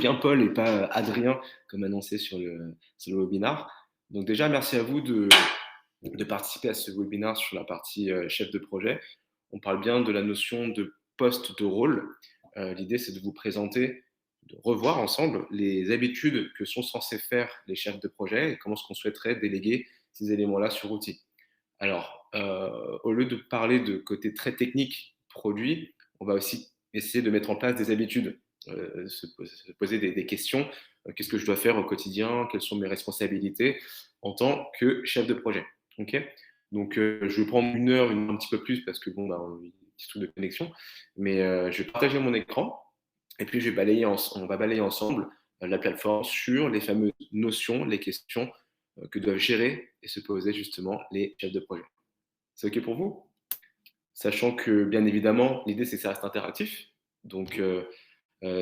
bien Paul et pas Adrien, comme annoncé sur le webinar. Donc déjà, merci à vous de participer à ce webinar sur la partie chef de projet. On parle bien de la notion de poste de rôle. L'idée, c'est de vous présenter, de revoir ensemble les habitudes que sont censés faire les chefs de projet et comment est-ce qu'on souhaiterait déléguer ces éléments-là sur outils. Alors, au lieu de parler de côté très technique produit, on va aussi essayer de mettre en place des habitudes, se poser des questions. Qu'est-ce que je dois faire au quotidien? Quelles sont mes responsabilités en tant que chef de projet? OK? Donc, je vais prendre un petit peu plus parce que bon, bah, petit truc de connexion, mais je vais partager mon écran et puis on va balayer ensemble la plateforme sur les fameuses notions, les questions que doivent gérer et se poser justement les chefs de projet. C'est OK pour vous? Sachant que, bien évidemment, l'idée, c'est que ça reste interactif. Donc,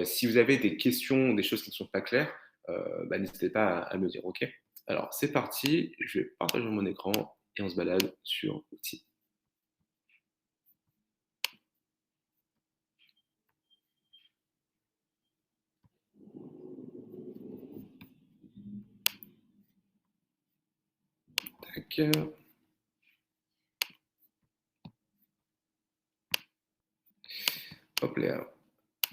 si vous avez des questions, des choses qui ne sont pas claires, bah, n'hésitez pas à me le dire, OK? Alors, c'est parti, je vais partager mon écran et on se balade sur outils. Tac. Hop là.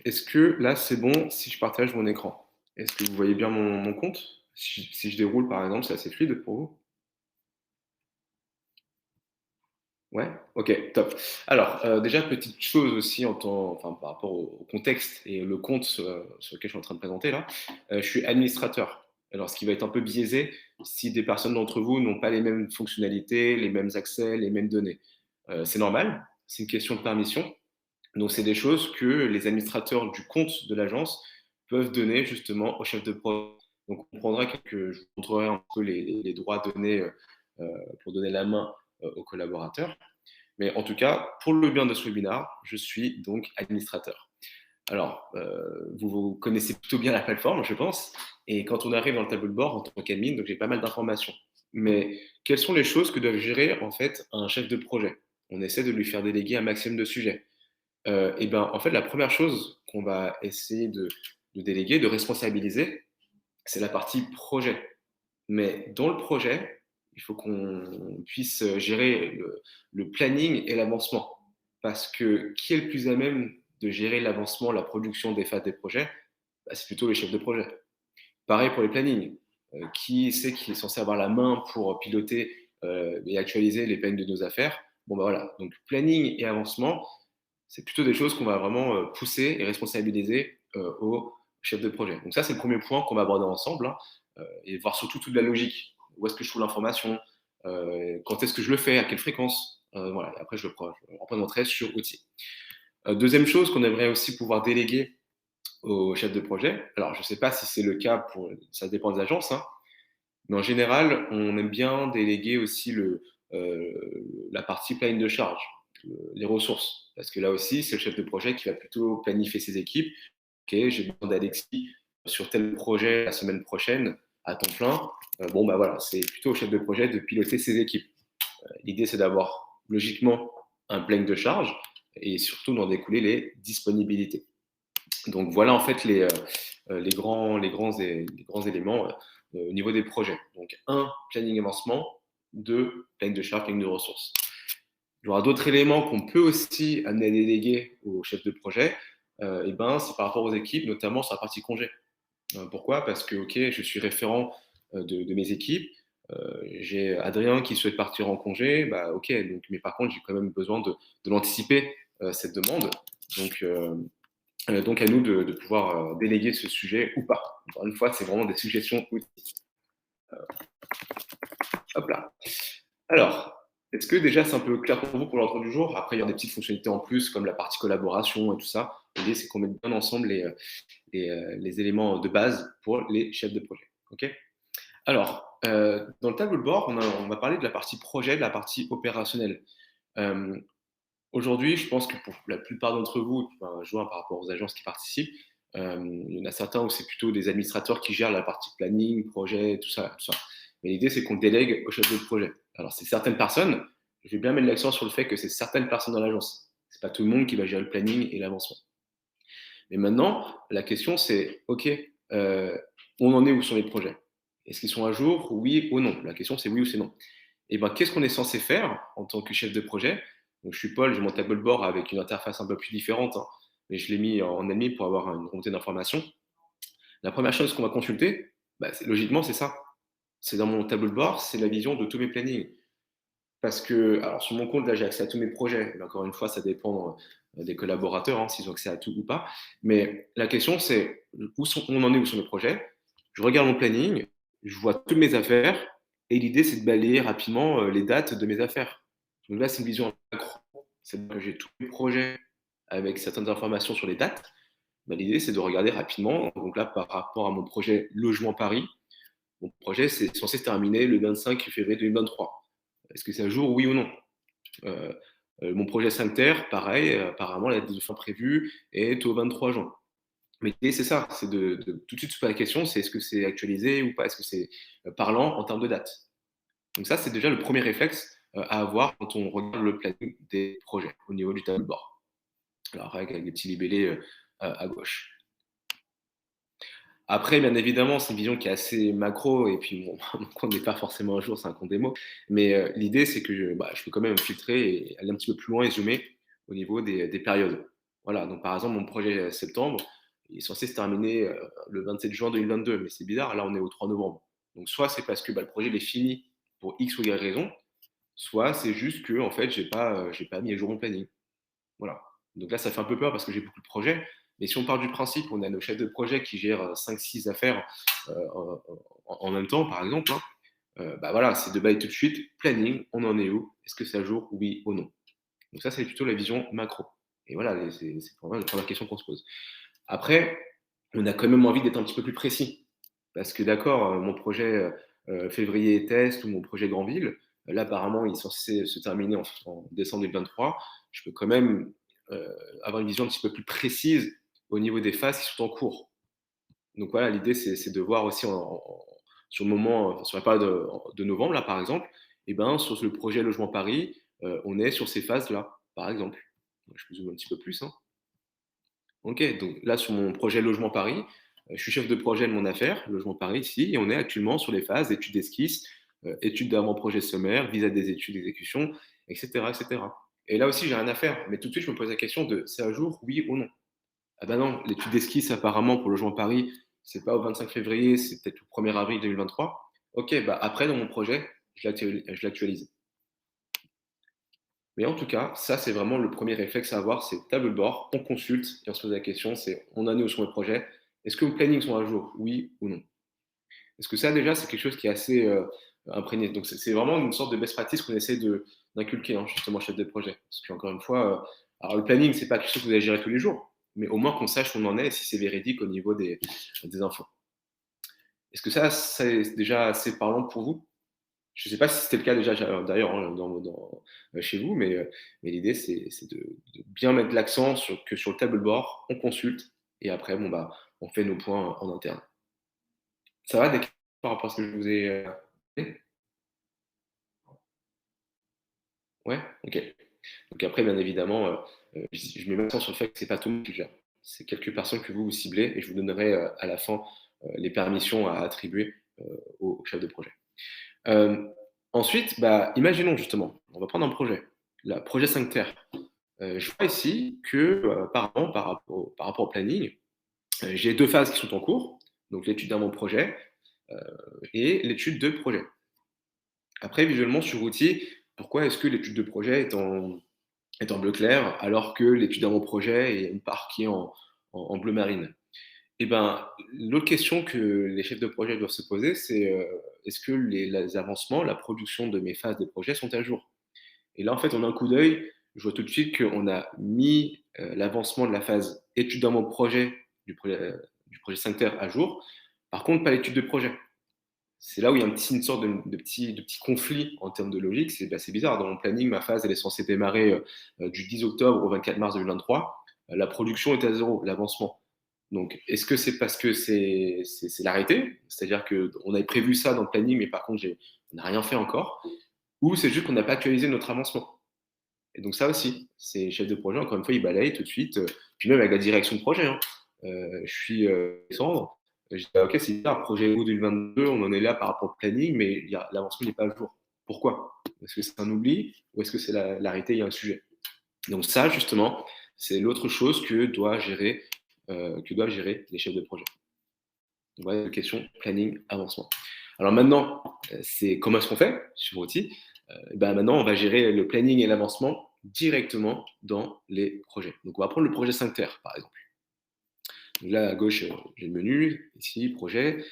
Est-ce que là, c'est bon si je partage mon écran? Est-ce que vous voyez bien mon compte? Si je déroule, par exemple, c'est assez fluide pour vous? Ouais? OK, top. Alors, déjà petite chose aussi par rapport au contexte et le compte sur lequel je suis en train de présenter là, je suis administrateur. Alors ce qui va être un peu biaisé si des personnes d'entre vous n'ont pas les mêmes fonctionnalités, les mêmes accès, les mêmes données. C'est normal, c'est une question de permission. Donc c'est des choses que les administrateurs du compte de l'agence peuvent donner justement au chef de projet. Donc on prendra je vous montrerai un peu les droits donnés, pour donner la main, aux collaborateurs. Mais en tout cas, pour le bien de ce webinaire, je suis donc administrateur. Alors, vous connaissez plutôt bien la plateforme, je pense. Et quand on arrive dans le tableau de bord en tant qu'admin, donc j'ai pas mal d'informations. Mais quelles sont les choses que doivent gérer en fait un chef de projet? On essaie de lui faire déléguer un maximum de sujets. Et ben, en fait, la première chose qu'on va essayer de déléguer, de responsabiliser, c'est la partie projet. Mais dans le projet, il faut qu'on puisse gérer le planning et l'avancement. Parce que qui est le plus à même de gérer l'avancement, la production des phases des projets? Bah, c'est plutôt les chefs de projet. Pareil pour les plannings. Qui est censé avoir la main pour piloter et actualiser les plannings de nos affaires? Bon, bah voilà. Donc, planning et avancement, c'est plutôt des choses qu'on va vraiment pousser et responsabiliser aux chefs de projet. Donc, ça, c'est le premier point qu'on va aborder ensemble, hein, et voir surtout toute la logique. Où est-ce que je trouve l'information? Quand est-ce que je le fais? À quelle fréquence? Voilà. Et après, je représenterai sur outils. Deuxième chose qu'on aimerait aussi pouvoir déléguer aux chefs de projet. Alors, je ne sais pas si c'est le cas ça dépend des agences, hein, mais en général, on aime bien déléguer aussi la partie planning de charge, les ressources. Parce que là aussi, c'est le chef de projet qui va plutôt planifier ses équipes. Ok, j'ai besoin d'Alexis sur tel projet la semaine prochaine à temps plein. Bon, bah voilà, c'est plutôt au chef de projet de piloter ses équipes. L'idée, c'est d'avoir logiquement un planning de charge et surtout d'en découler les disponibilités. Donc voilà en fait les grands éléments au niveau des projets. Donc un, planning avancement, deux, planning de charge, planning de ressources. Il y aura d'autres éléments qu'on peut aussi amener à déléguer aux chefs de projet. Et ben, c'est par rapport aux équipes, notamment sur la partie congé. Pourquoi? Parce que ok, je suis référent de mes équipes. J'ai Adrien qui souhaite partir en congé, bah ok, mais par contre j'ai quand même besoin de l'anticiper cette demande. Donc donc à nous de pouvoir déléguer ce sujet ou pas. Encore une fois, c'est vraiment des suggestions outils. Hop là. Alors, est-ce que déjà c'est un peu clair pour vous pour l'ordre du jour? Après, il y a des petites fonctionnalités en plus, comme la partie collaboration et tout ça. L'idée, c'est qu'on mette bien ensemble les éléments de base pour les chefs de projet. OK? Alors, dans le tableau de bord, on va parler de la partie projet, de la partie opérationnelle. Euh, Aujourd'hui, je pense que pour la plupart d'entre vous, enfin, je vois par rapport aux agences qui participent, il y en a certains où c'est plutôt des administrateurs qui gèrent la partie planning, projet, tout ça, tout ça. Mais l'idée, c'est qu'on délègue au chef de projet. Alors, c'est certaines personnes, je vais bien mettre l'accent sur le fait que c'est certaines personnes dans l'agence. C'est pas tout le monde qui va gérer le planning et l'avancement. Mais maintenant, la question, c'est, OK, heu, on en est où sur les projets? Est-ce qu'ils sont à jour? Oui ou non? La question, c'est oui ou c'est non. Et ben, qu'est-ce qu'on est censé faire en tant que chef de projet? Donc je suis Paul, j'ai mon tableau de bord avec une interface un peu plus différente, hein, mais je l'ai mis en admin pour avoir une remontée d'informations. La première chose qu'on va consulter, bah, logiquement, c'est ça. C'est dans mon tableau de bord, c'est la vision de tous mes plannings. Parce que, alors sur mon compte, là, j'ai accès à tous mes projets. Mais encore une fois, ça dépend des collaborateurs, hein, s'ils ont accès à tout ou pas. Mais la question, c'est on en est où sur mes projets? Je regarde mon planning, je vois toutes mes affaires, et l'idée, c'est de balayer rapidement les dates de mes affaires. Donc là, c'est une vision macro. C'est que j'ai tous mes projets avec certaines informations sur les dates. Bah, l'idée, c'est de regarder rapidement. Donc là, par rapport à mon projet Logement Paris, mon projet, c'est censé se terminer le 25 février 2023. Est-ce que c'est à jour, oui ou non? Heu Mon projet 5 terres, pareil, apparemment la date de fin prévue est au 23 juin. Mais l'idée, c'est ça, c'est de tout de suite se poser la question, c'est est-ce que c'est actualisé ou pas? Est-ce que c'est, parlant en termes de date? Donc ça, c'est déjà le premier réflexe, à avoir quand on regarde le planning des projets au niveau du tableau de bord. Alors avec des petits libellés, à gauche. Après, bien évidemment, c'est une vision qui est assez macro et puis mon mon compte n'est pas forcément à jour, c'est un compte démo. Mais, l'idée, c'est que je peux quand même filtrer et aller un petit peu plus loin et zoomer au niveau des périodes. Voilà, donc par exemple, mon projet, septembre, il est censé se terminer, le 27 juin 2022, mais c'est bizarre, là, on est au 3 novembre. Donc soit c'est parce que, bah, le projet, il est fini pour X ou Y raison, soit c'est juste que en fait, j'ai pas mis à jour mon planning. Voilà. Donc là, ça fait un peu peur parce que j'ai beaucoup de projets. Mais si on part du principe, on a nos chefs de projet qui gèrent 5-6 affaires en même temps, par exemple, hein, bah voilà, c'est de bailler tout de suite, planning, on en est où? Est-ce que c'est à jour? Oui ou non? Donc ça, c'est plutôt la vision macro. Et voilà, c'est vraiment la première question qu'on se pose. Après, on a quand même envie d'être un petit peu plus précis. Parce que d'accord, mon projet février test ou mon projet Grandville, là apparemment il est censé se terminer en décembre 2023. Je peux quand même avoir une vision un petit peu plus précise au niveau des phases qui sont en cours. Donc voilà, l'idée c'est de voir aussi sur le moment, sur la période de novembre là par exemple, et ben sur le projet Logement Paris, on est sur ces phases-là, par exemple. Je peux zoomer un petit peu plus, hein. OK, donc là, sur mon projet Logement Paris, je suis chef de projet de mon affaire, Logement Paris ici, et on est actuellement sur les phases d'études d'esquisse, études d'avant-projet sommaire, visa des études d'exécution, et cetera, et cetera. Et là aussi, j'ai rien à faire, mais tout de suite, je me pose la question de: «C'est à jour, oui ou non?» Ah bah non, l'étude d'esquisse apparemment pour Logement Paris, c'est pas au 25 février, c'est peut-être au 1er avril 2023. OK, bah après dans mon projet, je l'actualise. Mais en tout cas, ça, c'est vraiment le premier réflexe à avoir, c'est tableau de bord, on consulte et on se pose la question, c'est: «On en est où sur mes projets? Est-ce que vos plannings sont à jour? Oui ou non?» Est-ce que ça déjà, c'est quelque chose qui est assez, imprégné? Donc c'est vraiment une sorte de best practice qu'on essaie d'inculquer, hein, justement, chef de projet. Parce qu'encore une fois, alors le planning, c'est pas quelque chose que vous allez gérer tous les jours, mais au moins qu'on sache où on en est et si c'est véridique au niveau des infos. Est-ce que ça, c'est déjà assez parlant pour vous? Je ne sais pas si c'était le cas déjà d'ailleurs, hein, chez vous, mais l'idée c'est de bien mettre l'accent sur le tableau de bord, on consulte et après bon, bah, on fait nos points en interne. Ça va des questions par rapport à ce que je vous ai, dit? Ouais? OK. Donc après bien évidemment, je mets l'accent sur le fait que c'est pas tout le monde qui le gère. C'est quelques personnes que vous ciblez et je vous donnerai, à la fin, les permissions à attribuer, au chef de projet. Hem, Ensuite, bah, imaginons justement, on va prendre un projet, le projet 5 terres. Je vois ici que, apparemment par rapport au planning, j'ai 2 phases qui sont en cours, donc l'étude d'avant-projet, heu et l'étude de projet. Après visuellement sur outil, pourquoi est-ce que l'étude de projet est en bleu clair alors que l'étude d'avant-projet est une part qui est en bleu marine? Et ben, l'autre question que les chefs de projet doivent se poser, c'est, est-ce que les avancements, la production de mes phases de projet sont à jour? Et là, en fait, en un coup d'œil, je vois tout de suite qu'on a mis, l'avancement de la phase étude dans mon projet du projet 5 terres à jour. Par contre, pas l'étude de projet. C'est là où il y a une sorte de petit conflit en termes de logique. C'est bizarre, dans mon planning, ma phase, elle est censée démarrer, du 10 octobre au 24 mars 2023. La production est à 0, l'avancement. Donc est-ce que c'est parce que c'est l'arrêté? C'est-à-dire qu'on avait prévu ça dans le planning, mais par contre on n'a rien fait encore? Ou c'est juste qu'on n'a pas actualisé notre avancement? Et donc ça aussi, ces chefs de projet, encore une fois, ils balayent tout de suite, puis même avec la direction de projet, hein. Je suis, Alexandre, Je dis: «Ah OK, c'est bizarre, projet août 2022, on en est là par rapport au planning, mais l'avancement n'est pas à jour. Pourquoi? Est-ce que c'est un oubli ou est-ce que c'est la réalité, il y a un sujet?» Donc ça, justement, c'est l'autre chose que doivent gérer les chefs de projet. Voilà, question planning, avancement. Alors maintenant, c'est comment est-ce qu'on fait sur Outil? Maintenant, on va gérer le planning et l'avancement directement dans les projets. Donc on va prendre le projet 5 Terre, par exemple. Donc là, à gauche, j'ai le menu, ici, projet.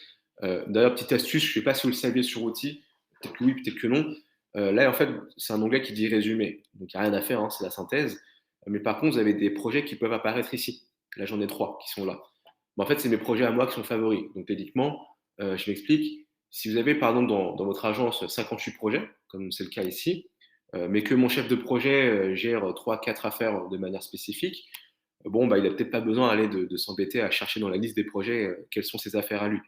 D'ailleurs, petite astuce, je ne sais pas si vous le saviez sur Outils, peut-être que oui, peut-être que non. Là, en fait, c'est un onglet qui dit résumé. Donc il n'y a rien à faire, hein, c'est la synthèse. Mais par contre, vous avez des projets qui peuvent apparaître ici. Là, j'en ai 3 qui sont là. En fait, c'est mes projets à moi qui sont favoris. Donc techniquement, je m'explique. Si vous avez, par exemple, dans votre agence 58 projets, comme c'est le cas ici, mais que mon chef de projet gère 3-4 affaires de manière spécifique, bon, il a peut-être pas besoin d'aller de s'embêter à chercher dans la liste des projets quelles sont ses affaires à lui.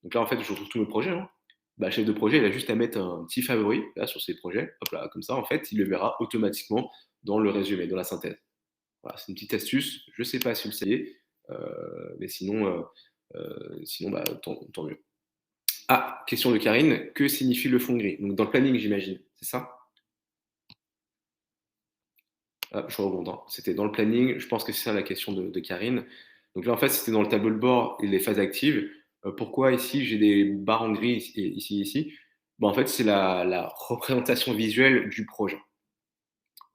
Donc là, en fait, je retrouve tous mes projets, hein. Le chef de projet, il a juste à mettre un petit favori là, sur ses projets. Hop là, comme ça, en fait, il le verra automatiquement dans le résumé, dans la synthèse. Voilà, c'est une petite astuce. Je ne sais pas si vous le saviez, mais sinon tant mieux. Ah, question de Karine, que signifie le fond gris? Donc dans le planning, j'imagine, c'est ça? Ah, je rebondis, hein. C'était dans le planning, je pense que c'est ça la question de Karine. Donc là, en fait, c'était dans le tableau de bord et les phases actives. Pourquoi ici j'ai des barres en gris ici, ici? En fait, c'est la représentation visuelle du projet.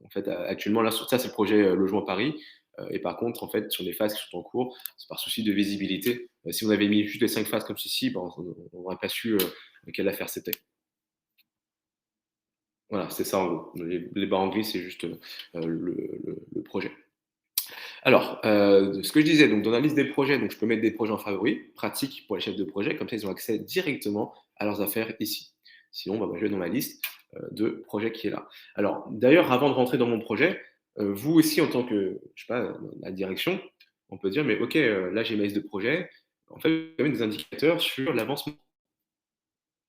En fait, actuellement, là, sur ça, c'est le projet Logement Paris. Et par contre, en fait, sur les phases qui sont en cours, c'est par souci de visibilité. Si on avait mis juste les 5 phases comme ceci, on n'aurait pas su quelle affaire c'était. Voilà, c'est ça en gros. Les barres en gris, c'est juste le projet. Alors, ce que je disais, donc dans la liste des projets, donc je peux mettre des projets en favoris, pratique pour les chefs de projet, comme ça ils ont accès directement à leurs affaires ici. Sinon, moi je vais dans ma liste de projets qui est là. Alors, d'ailleurs, avant de rentrer dans mon projet, vous aussi en tant que, je sais pas, la direction, on peut dire, mais ok, là j'ai ma liste de projets, en fait, j'ai quand même des indicateurs sur l'avancement.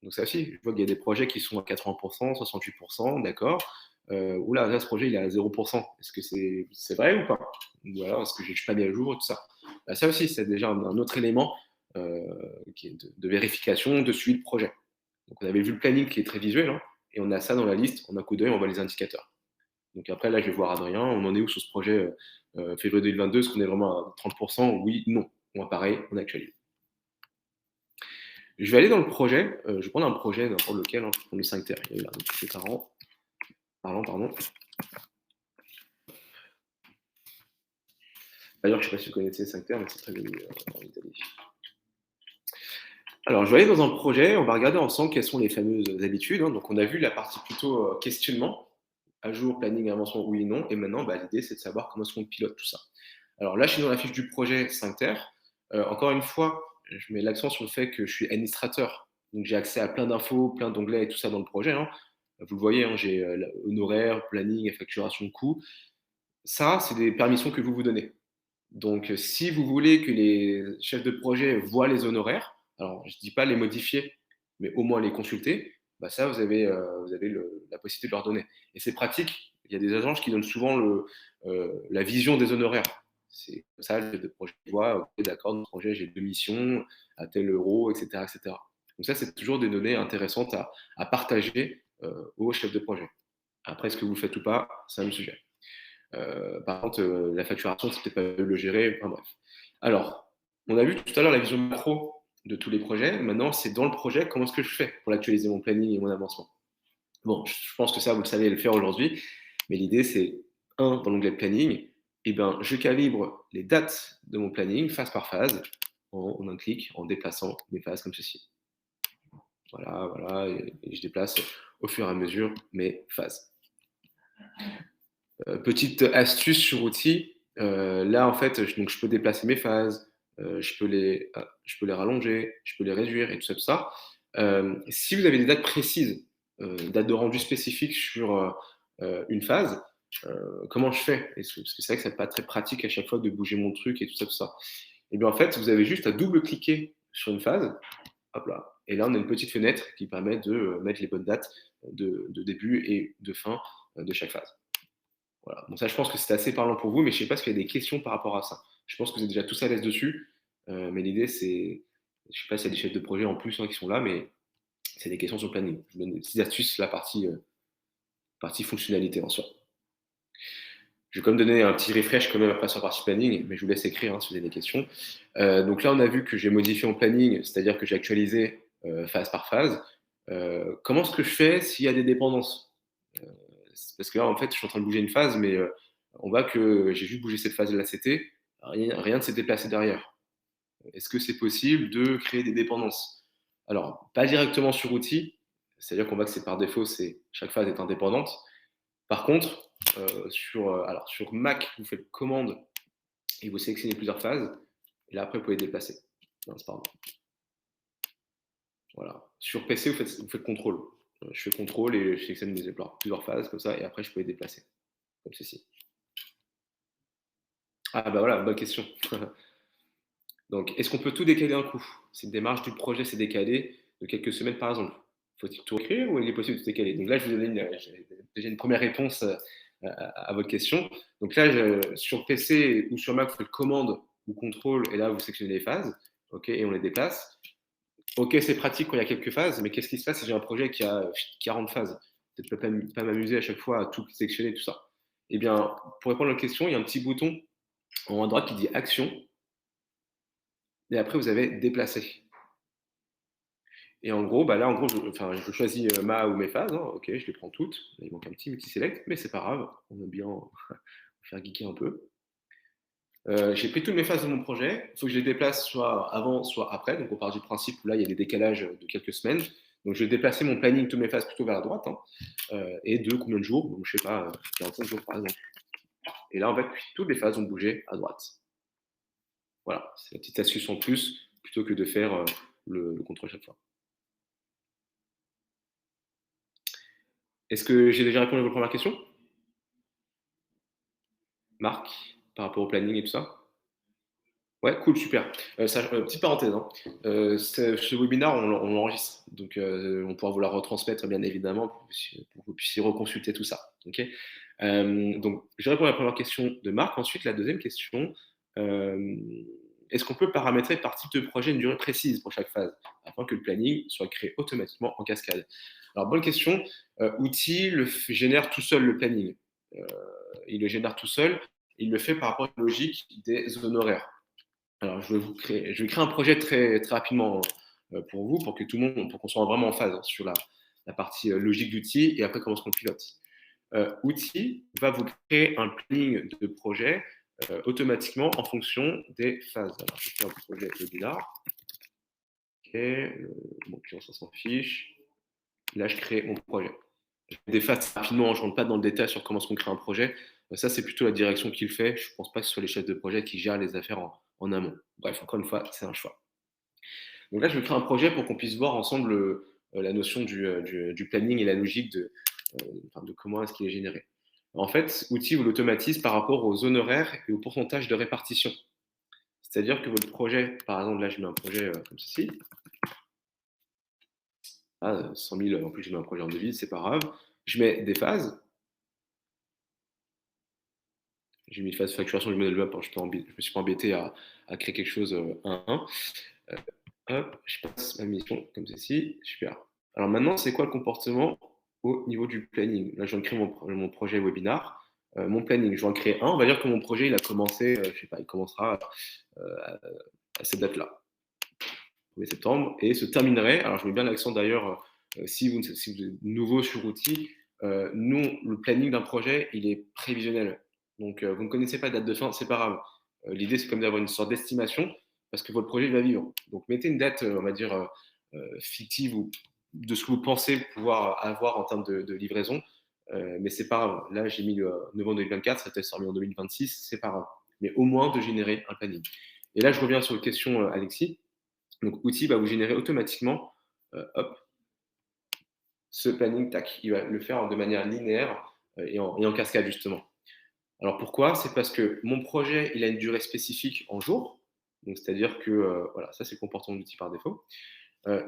Donc ça aussi, je vois qu'il y a des projets qui sont à 80%, 68%, d'accord. Ouh là, ce projet, il est à 0%. Est-ce que c'est vrai ou pas? Ou alors est-ce que je ne suis pas mis à jour, tout ça? Ça aussi, c'est déjà un autre élément heu, qui est de vérification, de suivi de projet. Donc on avait vu le planning qui est très visuel, hein, et on a ça dans la liste, en un coup d'œil, on voit les indicateurs. Donc après là, je vais voir Adrien, on en est où sur ce projet, février 2022? Est-ce qu'on est vraiment à 30%? Oui, non. Moi pareil, on actualise. Je vais aller dans le projet, je vais prendre un projet, n'importe lequel, hein, je vais prendre le 5 terre, il y a eu un petit pardon. D'ailleurs, je ne sais pas si vous connaissez 5 terre, mais c'est très connu en Italie. Alors, je vais aller dans un projet, on va regarder ensemble quelles sont les fameuses habitudes, hein. Donc, on a vu la partie plutôt questionnement, à jour, planning, avancement, oui et non. Et maintenant, l'idée, c'est de savoir comment est-ce qu'on pilote tout ça. Alors là, je suis dans la fiche du projet 5 terre. Encore une fois, je mets l'accent sur le fait que je suis administrateur. Donc, j'ai accès à plein d'infos, plein d'onglets et tout ça dans le projet, hein. Vous le voyez, hein, j'ai honoraire, planning et facturation de coûts. Ça, c'est des permissions que vous vous donnez. Donc, si vous voulez que les chefs de projet voient les honoraires, alors je ne dis pas les modifier, mais au moins les consulter, ça, vous avez la possibilité de leur donner. Et c'est pratique. Il y a des agences qui donnent souvent la vision des honoraires. C'est comme ça, le chef de projet voit, ok, d'accord, dans ce projet, j'ai 2 missions à tel euro, etc., etc. Donc ça, c'est toujours des données intéressantes à partager aux chefs de projet. Après, ce que vous faites ou pas, c'est un autre sujet. Par contre, la facturation, c'est peut-être pas eux de le gérer, enfin bref. Alors, on a vu tout à l'heure la vision macro de tous les projets. Maintenant, c'est dans le projet, comment est-ce que je fais pour actualiser mon planning et mon avancement? Bon, je pense que ça, vous le savez le faire aujourd'hui, mais l'idée, c'est, un, dans l'onglet planning, je calibre les dates de mon planning, phase par phase, en un clic, en déplaçant mes phases comme ceci. Voilà, voilà, et je déplace au fur et à mesure mes phases. Petite astuce sur outil, là en fait, je peux déplacer mes phases, je peux les rallonger, je peux les réduire et tout ça. Si vous avez des dates précises, date de rendu spécifique sur, une phase, comment je fais? Parce que c'est vrai que c'est pas très pratique à chaque fois de bouger mon truc et tout ça. Et bien en fait, vous avez juste à double-cliquer sur une phase, hop là, et là on a une petite fenêtre qui permet de, mettre les bonnes dates de début et de fin, de chaque phase. Voilà, donc ça, je pense que c'est assez parlant pour vous, mais je ne sais pas s'il y a des questions par rapport à ça. Je pense que vous êtes déjà tous à l'aise dessus, mais l'idée, c'est Je ne sais pas s'il y a des chefs de projet en plus, hein, qui sont là, mais c'est des questions sur le planning. Je vous donne des petites astuces, la partie fonctionnalité en soi. Je vais quand même donner un petit refresh quand même après sur la partie planning, mais je vous laisse écrire, hein, si vous avez des questions. Donc là, on a vu que j'ai modifié mon planning, c'est-à-dire que j'ai actualisé phase par phase. Comment est-ce que je fais s'il y a des dépendances? Parce que là, en fait, je suis en train de bouger une phase, mais on voit que j'ai juste bougé cette phase de l'ACT, rien ne s'est déplacé derrière. Est-ce que c'est possible de créer des dépendances? Alors, pas directement sur outil, c'est-à-dire qu'on voit que c'est par défaut, chaque phase est indépendante. Par contre, sur Mac, vous faites commande et vous sélectionnez plusieurs phases. Et là, après, vous pouvez déplacer. Non, c'est pardon. Voilà. Sur PC, vous faites contrôle. Je fais contrôle et je sélectionne plusieurs phases comme ça, et après, je peux les déplacer, comme ceci. Ah bah voilà, bonne question. Donc, est-ce qu'on peut tout décaler d'un coup? Si une démarche du projet s'est décalée de quelques semaines, par exemple, faut-il tout écrire ou il est possible de tout décaler? Donc là, je vous donne j'ai déjà une première réponse à votre question. Donc là, sur PC ou sur Mac, vous faites commande ou contrôle, et là, vous sélectionnez les phases, ok, et on les déplace. Ok, c'est pratique quand il y a quelques phases, mais qu'est-ce qui se passe si j'ai un projet qui a 40 phases? Peut-être pas m'amuser à chaque fois à tout sélectionner, tout ça. Eh bien, pour répondre à la question, il y a un petit bouton en haut à droite qui dit Action, et après, vous avez Déplacer. Et en gros, bah là, en gros, je choisis ma ou mes phases, hein, ok, je les prends toutes. Là, il manque un petit multi-select, mais c'est pas grave, on aime bien faire geeker un peu. J'ai pris toutes mes phases de mon projet, il faut que je les déplace soit avant, soit après. Donc on part du principe où là, il y a des décalages de quelques semaines. Donc je vais déplacer mon planning, toutes mes phases plutôt vers la droite, hein, et de combien de jours? Donc je sais pas, 45 jours par exemple. Et là, en fait, toutes les phases ont bougé à droite. Voilà, c'est la petite astuce en plus, plutôt que de faire le contrôle chaque fois. Est-ce que j'ai déjà répondu à votre première question, Marc, par rapport au planning et tout ça? Ouais, cool, super. Petite parenthèse, hein, ce webinaire, on l'enregistre, donc on pourra vous la retransmettre bien évidemment pour que vous puissiez reconsulter tout ça. Ok. Donc, je réponds à la première question de Marc. Ensuite, la deuxième question, euh, est-ce qu'on peut paramétrer par type de projet une durée précise pour chaque phase afin que le planning soit créé automatiquement en cascade? Alors, bonne question. Outil génère tout seul le planning. Euh, il le génère tout seul. Il le fait par rapport à la logique des honoraires. Alors, je vais créer un projet très, très rapidement pour vous, pour que tout le monde, pour qu'on soit vraiment en phase, hein, sur la partie logique d'outils et après comment est-ce qu'on pilote. Outil va vous créer un planning de projet automatiquement en fonction des phases. Alors, je vais faire un projet webinar. Ok, mon client, ça s'en fiche. Là, je crée mon projet. Je fais des phases rapidement, je ne rentre pas dans le détail sur comment est-ce qu'on crée un projet. Ça, c'est plutôt la direction qui le fait. Je ne pense pas que ce soit les chefs de projet qui gèrent les affaires en amont. Bref, encore une fois, c'est un choix. Donc là, je vais créer un projet pour qu'on puisse voir ensemble la notion du planning et la logique de comment est-ce qu'il est généré. En fait, outil, vous l'automatise par rapport aux honoraires et au pourcentage de répartition. C'est-à-dire que votre projet, par exemple, là, je mets un projet comme ceci. Ah, 100 000, en plus, je mets un projet en devise, c'est pas grave. Je mets des phases. J'ai mis une phase de facturation du modèle web, je ne me suis pas embêté à créer quelque chose un à un. Hop, je passe ma mission comme ceci. Super. Alors maintenant, c'est quoi le comportement au niveau du planning? Là, je viens de créer mon projet webinar. Mon planning, je vais en créer un. On va dire que mon projet, il a commencé, je sais pas, il commencera à cette date-là, 1er septembre, et se terminerait. Alors, je mets bien l'accent d'ailleurs, si vous êtes nouveau sur outil, nous, le planning d'un projet, il est prévisionnel. Donc, vous ne connaissez pas la date de fin, c'est pas grave. L'idée, c'est comme d'avoir une sorte d'estimation parce que votre projet va vivre. Donc, mettez une date, on va dire, fictive ou de ce que vous pensez pouvoir avoir en termes de livraison. Mais c'est pas grave. Là, j'ai mis le novembre 2024, ça peut être en 2026, c'est pas grave. Mais au moins de générer un planning. Et là, je reviens sur une question, Alexis. Donc, outil va vous générer automatiquement, hop, ce planning, tac, il va le faire de manière linéaire et en cascade, justement. Alors, pourquoi? C'est parce que mon projet, il a une durée spécifique en jours. Donc, c'est-à-dire que, voilà, ça, c'est le comportement de l'outil par défaut.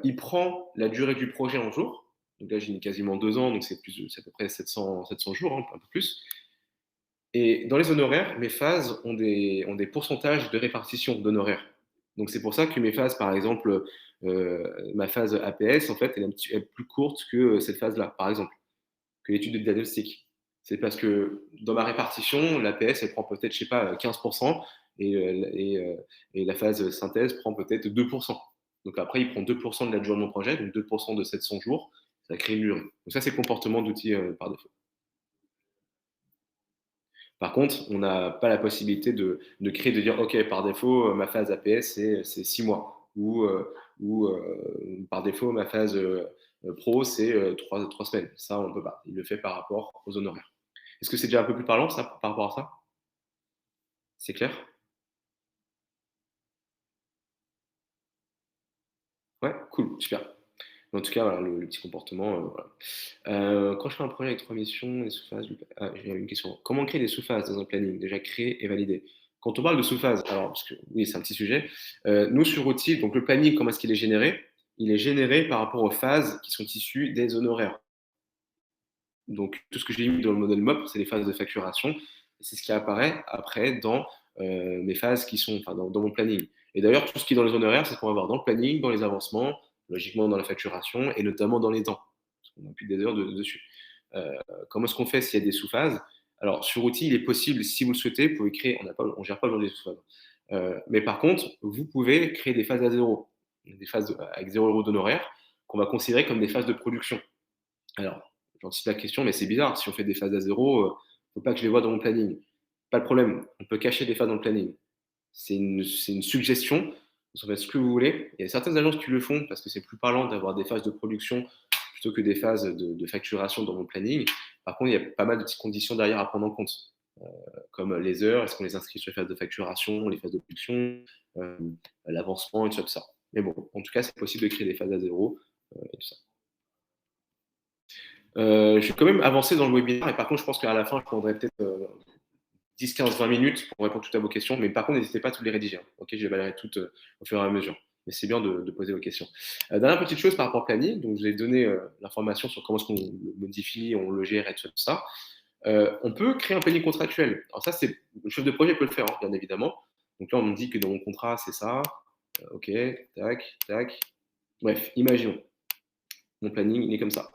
Il prend la durée du projet en jours. Donc là, j'ai mis quasiment 2 ans, donc c'est à peu près 700 jours, hein, un peu plus. Et dans les honoraires, mes phases ont des pourcentages de répartition d'honoraires. Donc c'est pour ça que mes phases, par exemple, ma phase APS, en fait, elle est plus courte que cette phase-là, par exemple, que l'étude de diagnostic. C'est parce que dans ma répartition, l'APS, elle prend peut-être, je sais pas, 15% et la phase synthèse prend peut-être 2%. Donc après, il prend 2% de la durée de mon projet, donc 2% de 700 jours, ça crée une durée. Donc ça, c'est le comportement d'outils par défaut. Par contre, on n'a pas la possibilité de créer, de dire, OK, par défaut, ma phase APS, c'est 6 mois. Ou par défaut, ma phase pro, c'est 3 semaines. Ça, on ne peut pas. Il le fait par rapport aux honoraires. Est-ce que c'est déjà un peu plus parlant, ça, par rapport à ça? C'est clair? Ouais, cool, super. En tout cas, voilà, le petit comportement, voilà. Quand je fais un projet avec 3 missions, les sous-phases, j'ai une question. Comment créer des sous-phases dans un planning? Déjà créé et validé. Quand on parle de sous-phases, alors parce que oui, c'est un petit sujet, nous sur Outil, donc le planning, comment est-ce qu'il est généré? Il est généré par rapport aux phases qui sont issues des honoraires. Donc tout ce que j'ai mis dans le modèle MOP, c'est les phases de facturation et c'est ce qui apparaît après dans, mes phases qui sont enfin dans mon planning et d'ailleurs tout ce qui est dans les honoraires, c'est ce qu'on va voir dans le planning, dans les avancements, logiquement dans la facturation et notamment dans les temps, parce qu'on appuie des heures de dessus. Heu, Comment est-ce qu'on fait s'il y a des sous-phases? Alors sur Outil, il est possible, si vous le souhaitez, vous pouvez créer on gère pas aujourd'hui les sous-phases. Mais par contre, vous pouvez créer des phases à 0, des phases avec 0 € d'honoraires qu'on va considérer comme des phases de production. Alors, j'anticipe la question, mais c'est bizarre, si on fait des phases à 0, faut pas que je les vois dans mon planning. Pas de problème, on peut cacher des phases dans le planning. C'est une suggestion, vous en faites ce que vous voulez. Il y a certaines agences qui le font parce que c'est plus parlant d'avoir des phases de production plutôt que des phases de facturation dans mon planning. Par contre, il y a pas mal de petites conditions derrière à prendre en compte, comme les heures, est-ce qu'on les inscrit sur les phases de facturation, les phases de production, l'avancement et tout ça. Mais bon, en tout cas, c'est possible de créer des phases à 0 et tout ça. Je vais quand même avancer dans le webinaire et par contre, je pense qu'à la fin, je prendrai peut-être 10, 15, 20 minutes pour répondre toutes à vos questions. Mais par contre, n'hésitez pas à toutes les rédiger. Hein. Ok, je les balayerai toutes au fur et à mesure. Mais c'est bien de poser vos questions. Dernière petite chose par rapport au planning. Donc, je vous ai donné l'information sur comment est-ce qu'on le modifie, on le gère et tout ça. On peut créer un planning contractuel. Alors ça, c'est le chef de projet peut le faire, hein, bien évidemment. Donc là, on me dit que dans mon contrat, c'est ça. Ok, tac, tac. Bref, imaginons. Mon planning, il est comme ça.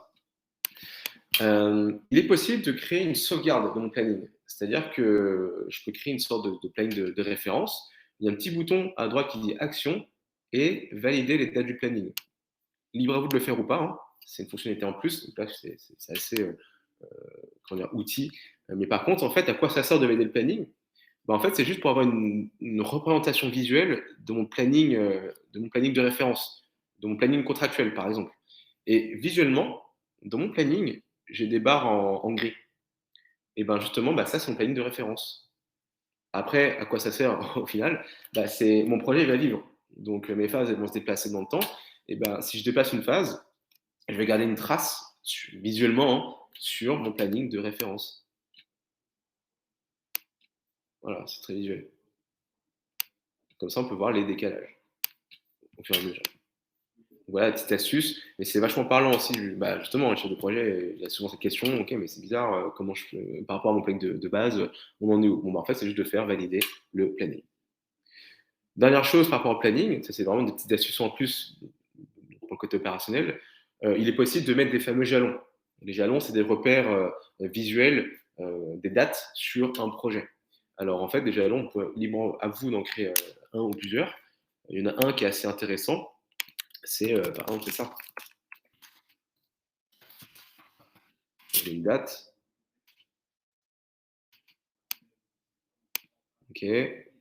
Il est possible de créer une sauvegarde dans mon planning. C'est-à-dire que je peux créer une sorte de planning de référence. Il y a un petit bouton à droite qui dit action et valider les dates du planning. Libre à vous de le faire ou pas. Hein. C'est une fonctionnalité en plus. Donc là, c'est assez comment dire, outil. Mais par contre, en fait, à quoi ça sert de valider le planning? Ben, en fait, c'est juste pour avoir une représentation visuelle de mon planning de référence, de mon planning contractuel, par exemple. Et visuellement, dans mon planning, j'ai des barres en gris. Et ben justement, bah, ça, c'est mon planning de référence. Après, à quoi ça sert au final? Bah, c'est mon projet il va vivre. Donc mes phases elles vont se déplacer dans le temps. Et ben, si je déplace une phase, je vais garder une trace visuellement hein, sur mon planning de référence. Voilà, c'est très visuel. Comme ça, on peut voir les décalages au fur et à mesure. Voilà, petite astuce, mais c'est vachement parlant aussi. Bah, justement, le chef de projet, il a souvent cette question, ok, mais c'est bizarre, comment je fais, par rapport à mon planning de base, on en est où? Bon, bah, en fait, c'est juste de faire valider le planning. Dernière chose par rapport au planning, ça c'est vraiment des petites astuces en plus pour le côté opérationnel, il est possible de mettre des fameux jalons. Les jalons, c'est des repères visuels, des dates sur un projet. Alors en fait, des jalons, on peut libre à vous d'en créer un ou plusieurs. Il y en a un qui est assez intéressant, c'est par exemple c'est ça. J'ai une date, ok,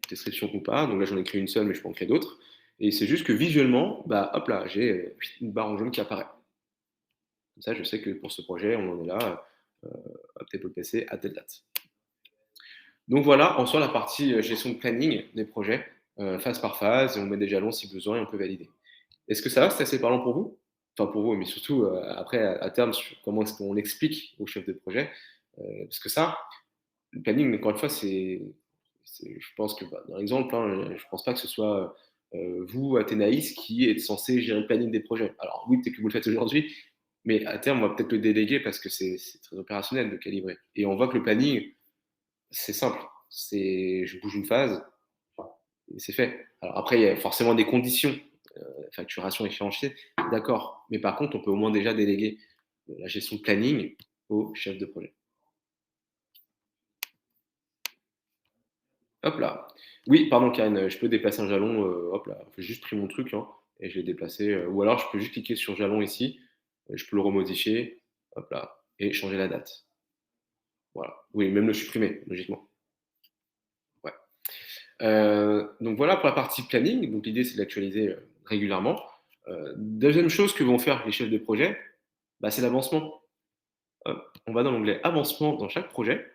description ou pas. Donc là, j'en ai créé une seule, mais je peux en créer d'autres. Et c'est juste que visuellement, bah, hop là, j'ai une barre en jaune qui apparaît. Comme ça, je sais que pour ce projet, on en est là, peut-être le PC à telle date. Donc voilà, en soi, la partie gestion de planning des projets, phase par phase, et on met des jalons si besoin et on peut valider. Est-ce que ça va? C'est assez parlant pour vous? Enfin pour vous, mais surtout après, à terme, sur comment est-ce qu'on l'explique au chef de projet? Parce que ça, le planning, encore une fois, je pense que bah, dans l'exemple, hein, je pense pas que ce soit vous, Athénaïs, qui êtes censé gérer le planning des projets. Alors oui, peut-être que vous le faites aujourd'hui, mais à terme, on va peut-être le déléguer parce que c'est très opérationnel de calibrer. Et on voit que le planning, c'est simple. C'est je bouge une phase, et c'est fait. Alors après, il y a forcément des conditions, facturation, échéancier, d'accord. Mais par contre, on peut au moins déjà déléguer la gestion de planning au chef de projet. Hop là. Oui, pardon Karine, je peux déplacer un jalon, hop là, j'ai juste pris mon truc, hein, et je l'ai déplacé, ou alors je peux juste cliquer sur jalon ici, je peux le remodifier, hop là, et changer la date. Voilà. Oui, même le supprimer, logiquement. Ouais. Donc voilà pour la partie planning. Donc l'idée, c'est de l'actualiser, régulièrement. 2e chose que vont faire les chefs de projet, bah, c'est l'avancement. Hop, on va dans l'onglet avancement dans chaque projet.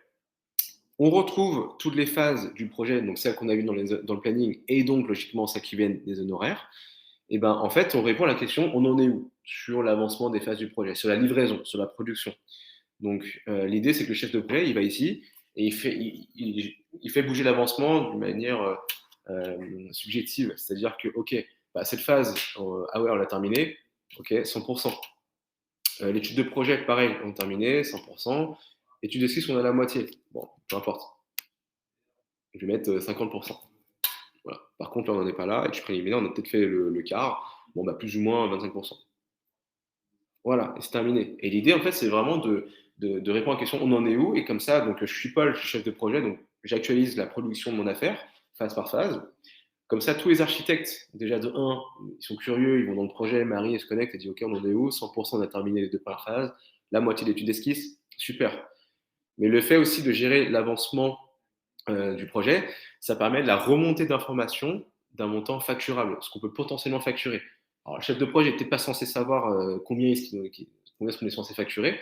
On retrouve toutes les phases du projet, donc celles qu'on a vues dans le planning et donc logiquement celles qui viennent des honoraires. Et ben, en fait, on répond à la question: «On en est où?» sur l'avancement des phases du projet, sur la livraison, sur la production. Donc, l'idée, c'est que le chef de projet, il va ici et il fait bouger l'avancement d'une manière, subjective. C'est-à-dire que, OK, bah, cette phase, ah ouais, on l'a terminée, OK, 100. L'étude de projet, pareil, on a terminé, 100. Étude d'esquisse, on est à la moitié. Bon, peu importe, je vais mettre, 50. Voilà. Par contre, là, on n'en est pas là, étude préliminaire, on a peut-être fait le quart. Bon, bah, plus ou moins 25. Voilà, et c'est terminé. Et l'idée, en fait, c'est vraiment de répondre à la question: «On en est où?» Et comme ça, donc, je suis Paul, je suis chef de projet, donc j'actualise la production de mon affaire, phase par phase. Comme ça, tous les architectes, déjà de un, ils sont curieux, ils vont dans le projet, Marie, elle se connecte, elle dit: «OK, on en est où? 100, on a terminé les 2 premières phases, la moitié d'études d'esquisse, super». Mais le fait aussi de gérer l'avancement, du projet, ça permet de la remontée d'informations d'un montant facturable, ce qu'on peut potentiellement facturer. Alors, le chef de projet n'est peut-être pas censé savoir, combien est-ce qu'on est censé facturer,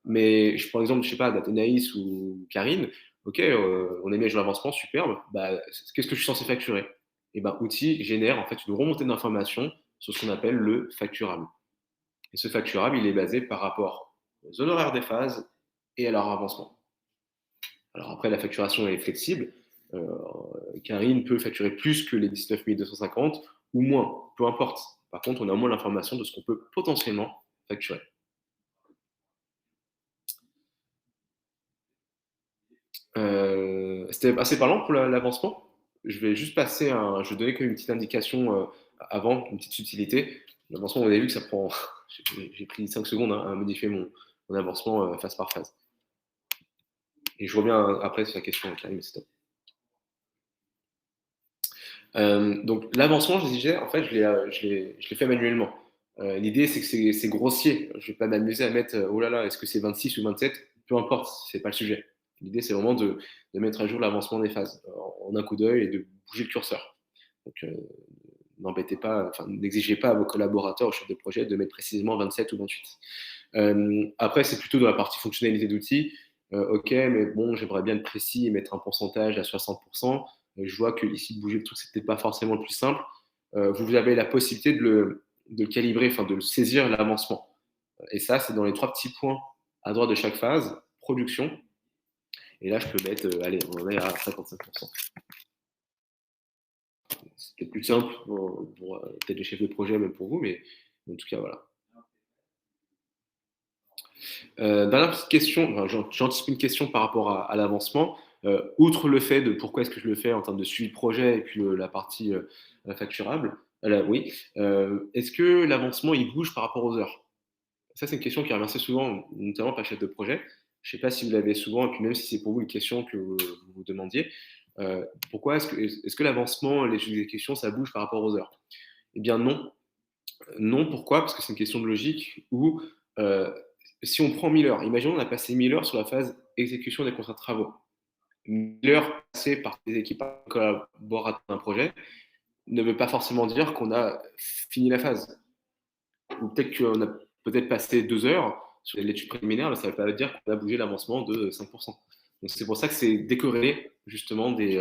mais je prends l'exemple, je sais pas, d'Athénaïs ou Karine. OK, on est mis à jour l'avancement, superbe. Bah, qu'est-ce que je suis censé facturer? Et ben, Outil génère en fait une remontée d'informations sur ce qu'on appelle le facturable. Et ce facturable, il est basé par rapport aux honoraires des phases et à leur avancement. Alors après, la facturation est flexible. Heu, Karine peut facturer plus que les 19 250 ou moins, peu importe. Par contre, on a au moins l'information de ce qu'on peut potentiellement facturer. C'était assez parlant pour l'avancement. Je vais donner comme une petite indication, avant, une petite subtilité. L'avancement, on a vu que ça prend j'ai pris 5 secondes, hein, à modifier mon avancement, phase par phase, et je reviens après sur la question, Karine, c'est top. Donc l'avancement, je disais, en fait, je l'ai fait manuellement. L'idée, c'est que c'est grossier. Je vais pas m'amuser à mettre, oh là là, est-ce que c'est 26 ou 27? Peu importe, c'est pas le sujet. L'idée, c'est vraiment de mettre à jour l'avancement des phases, en un coup d'œil et de bouger le curseur. Donc, n'embêtez pas, enfin, n'exigez pas à vos collaborateurs, aux chefs de projet, de mettre précisément 27 ou 28. Après, c'est plutôt dans la partie fonctionnalité d'outils. OK, mais bon, j'aimerais bien être précis et mettre un pourcentage à 60. Je vois qu'ici, de bouger le truc, c'était pas forcément le plus simple. Vous avez la possibilité de le calibrer, enfin de le saisir l'avancement. Et ça, c'est dans les 3 petits points à droite de chaque phase, production. Et là, je peux mettre, allez, on en est à 55. C'est peut-être plus simple pour peut-être les chefs de projet, même pour vous, mais en tout cas, voilà. Dernière petite question, enfin, j'anticipe une question par rapport à l'avancement. Outre le fait de pourquoi est-ce que je le fais en termes de suivi de projet et puis la partie facturable, oui, est-ce que l'avancement il bouge par rapport aux heures? Ça, c'est une question qui revient assez souvent, notamment par chef de projet. Je ne sais pas si vous l'avez souvent, et puis même si c'est pour vous une question que vous vous demandiez. Pourquoi est-ce que l'avancement, les questions, ça bouge par rapport aux heures? Eh bien non. Non, pourquoi? Parce que c'est une question de logique où, heu, si on prend 1000 heures, imaginons on a passé 1000 heures sur la phase exécution des contrats de travaux. 1000 heures passées par des équipes collaborateurs d'un projet ne veut pas forcément dire qu'on a fini la phase. Ou peut-être qu'on a peut-être passé 2 heures sur l'étude préliminaire, mais ça ne veut pas dire qu'on a bougé l'avancement de 5. Donc c'est pour ça que c'est décorrélé justement des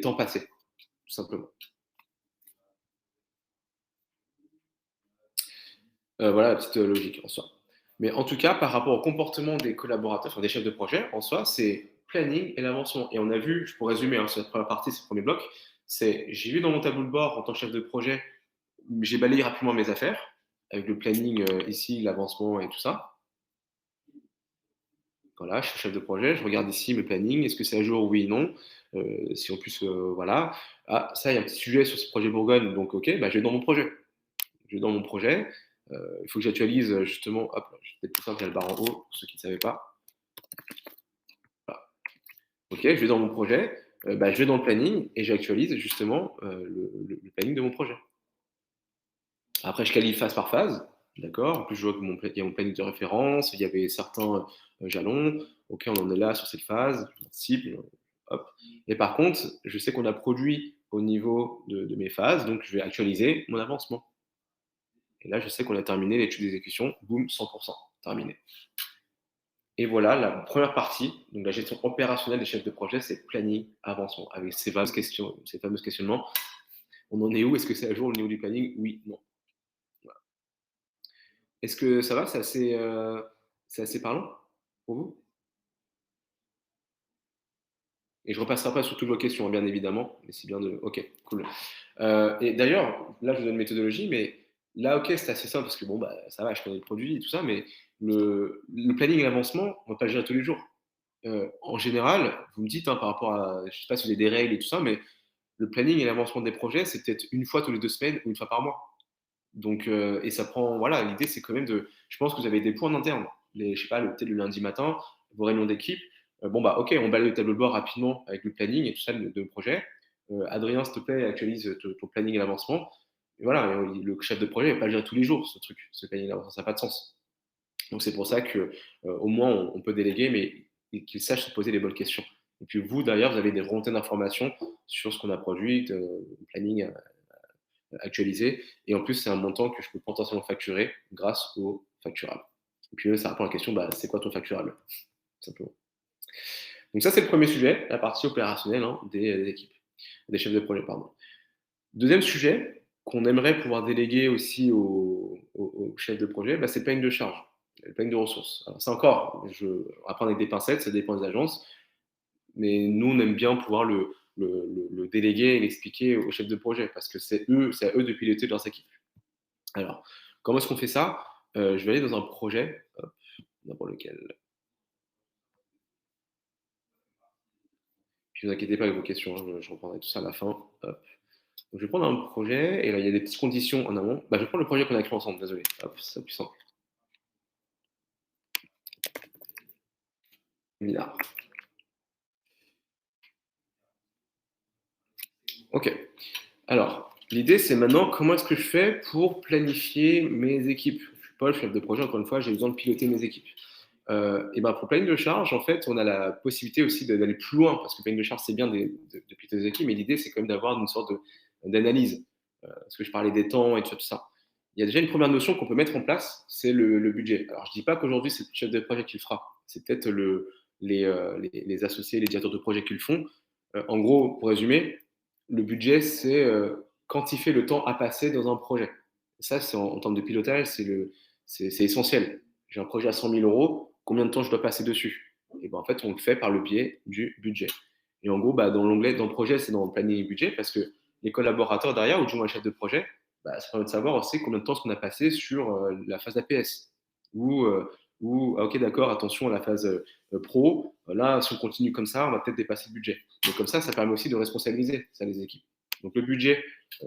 temps passés, tout simplement. Voilà la petite, logique en soi. Mais en tout cas, par rapport au comportement des collaborateurs, enfin des chefs de projet, en soi, c'est planning et l'avancement. Et on a vu, je pourrais résumer, hein, sur la première partie, c'est le premier bloc, c'est j'ai vu dans mon tableau de bord en tant que chef de projet, j'ai balayé rapidement mes affaires avec le planning, ici, l'avancement et tout ça. Voilà, je suis chef de projet, je regarde ici mes plannings, est-ce que c'est à jour? Oui, non. Si en plus, voilà. Ah, ça, il y a un petit sujet sur ce projet Bourgogne, donc OK, bah, je vais dans mon projet. Je vais dans mon projet, il faut que j'actualise, justement hop, je vais peut-être plus simple, il y a le bar en haut, pour ceux qui ne savaient pas. Voilà. OK, je vais dans mon projet, bah, je vais dans le planning et j'actualise justement, le planning de mon projet. Après, je qualifie phase par phase, d'accord. En plus, je vois que il y a mon planning de référence, il y avait certains, jalons. OK, on en est là sur cette phase, j'anticipe, hop. Et par contre, je sais qu'on a produit au niveau de mes phases, donc je vais actualiser mon avancement. Et là, je sais qu'on a terminé l'étude d'exécution, boum, 100 terminé. Et voilà la première partie, donc la gestion opérationnelle des chefs de projet, c'est planning, avancement, avec ces fameux questionnements. On en est où? Est-ce que c'est à jour au niveau du planning? Oui, non. Voilà. Est-ce que ça va? C'est assez parlant pour vous? Et je repasserai après sur toutes vos questions, hein, bien évidemment, mais c'est bien de OK, cool. Et d'ailleurs, là, je vous donne une méthodologie, mais là, OK, c'est assez simple parce que bon, bah, ça va, je connais le produit et tout ça, mais le planning et l'avancement, on va pas le gérer tous les jours. En général, vous me dites, hein, par rapport à je sais pas si vous avez des règles et tout ça, mais le planning et l'avancement des projets, c'est peut-être une fois tous les 2 semaines ou une fois par mois. Donc et ça prend voilà, l'idée, c'est quand même de je pense que vous avez des points en interne. Les je sais pas, peut-être le lundi matin, vos réunions d'équipe, bon, bah, OK, on balaye le tableau de bord rapidement avec le planning et tout ça de projet. «Adrien, s'il te plaît, actualise, ton planning et l'avancement». Et voilà, le chef de projet, il va pas le gérer tous les jours, ce truc, ce planning et l'avancement, ça a pas de sens. Donc c'est pour ça que, au moins on peut déléguer, mais qu'il sache se poser les bonnes questions. Et puis vous, derrière, vous avez des remontées d'informations sur ce qu'on a produit, le planning, actualisé. Et en plus, c'est un montant que je peux potentiellement facturer grâce au facturable. Et puis, ça répond à la question, bah, c'est quoi ton facturable? Simplement. Donc ça, c'est le premier sujet, la partie opérationnelle, hein, des équipes, des chefs de projet, pardon. Deuxième sujet qu'on aimerait pouvoir déléguer aussi aux chefs de projet, bah, c'est le planning de charge, le planning de ressources. Alors ça encore, on va prendre avec des pincettes, ça dépend des agences, mais nous, on aime bien pouvoir le déléguer et l'expliquer aux chefs de projet parce que c'est à eux de piloter leurs équipes. Alors, comment est-ce qu'on fait ça? Je vais aller dans un projet, hop, n'importe lequel. Puis ne vous inquiétez pas avec vos questions, hein, je reprendrai tout ça à la fin. Hop. Donc je vais prendre un projet et là, il y a des petites conditions en amont. Bah, je vais prendre le projet qu'on a créé ensemble, désolé. Hop, c'est plus simple. Minard. OK. Alors, l'idée, c'est maintenant comment est-ce que je fais pour planifier mes équipes? Je suis pas le chef de projet, encore une fois, j'ai besoin de piloter mes équipes. Et ben, pour planning de charge, en fait, on a la possibilité aussi d'aller plus loin parce que planning de charge, c'est bien de piloter des équipes, mais l'idée, c'est quand même d'avoir une sorte d'analyse. Parce que je parlais des temps et tout ça. Il y a déjà une première notion qu'on peut mettre en place, c'est le budget. Alors, je dis pas qu'aujourd'hui, c'est le chef de projet qui le fera. C'est peut-être les associés, les directeurs de projet qui le font. En gros, pour résumer, le budget, c'est quantifier le temps à passer dans un projet. Ça, c'est en termes de pilotage, c'est essentiel. J'ai un projet à 100 000 euros, combien de temps je dois passer dessus? Et ben, en fait, on le fait par le biais du budget. Et en gros, bah, dans l'onglet, dans le projet, c'est dans le planning et budget parce que les collaborateurs derrière, ou du moins le chef de projet, bah, ça permet de savoir aussi combien de temps est-ce qu'on a passé sur la phase APS. Ou, ah, ok, d'accord, attention à la phase pro, là, si on continue comme ça, on va peut-être dépasser le budget. Donc comme ça permet aussi de responsabiliser ça, les équipes. Donc le budget,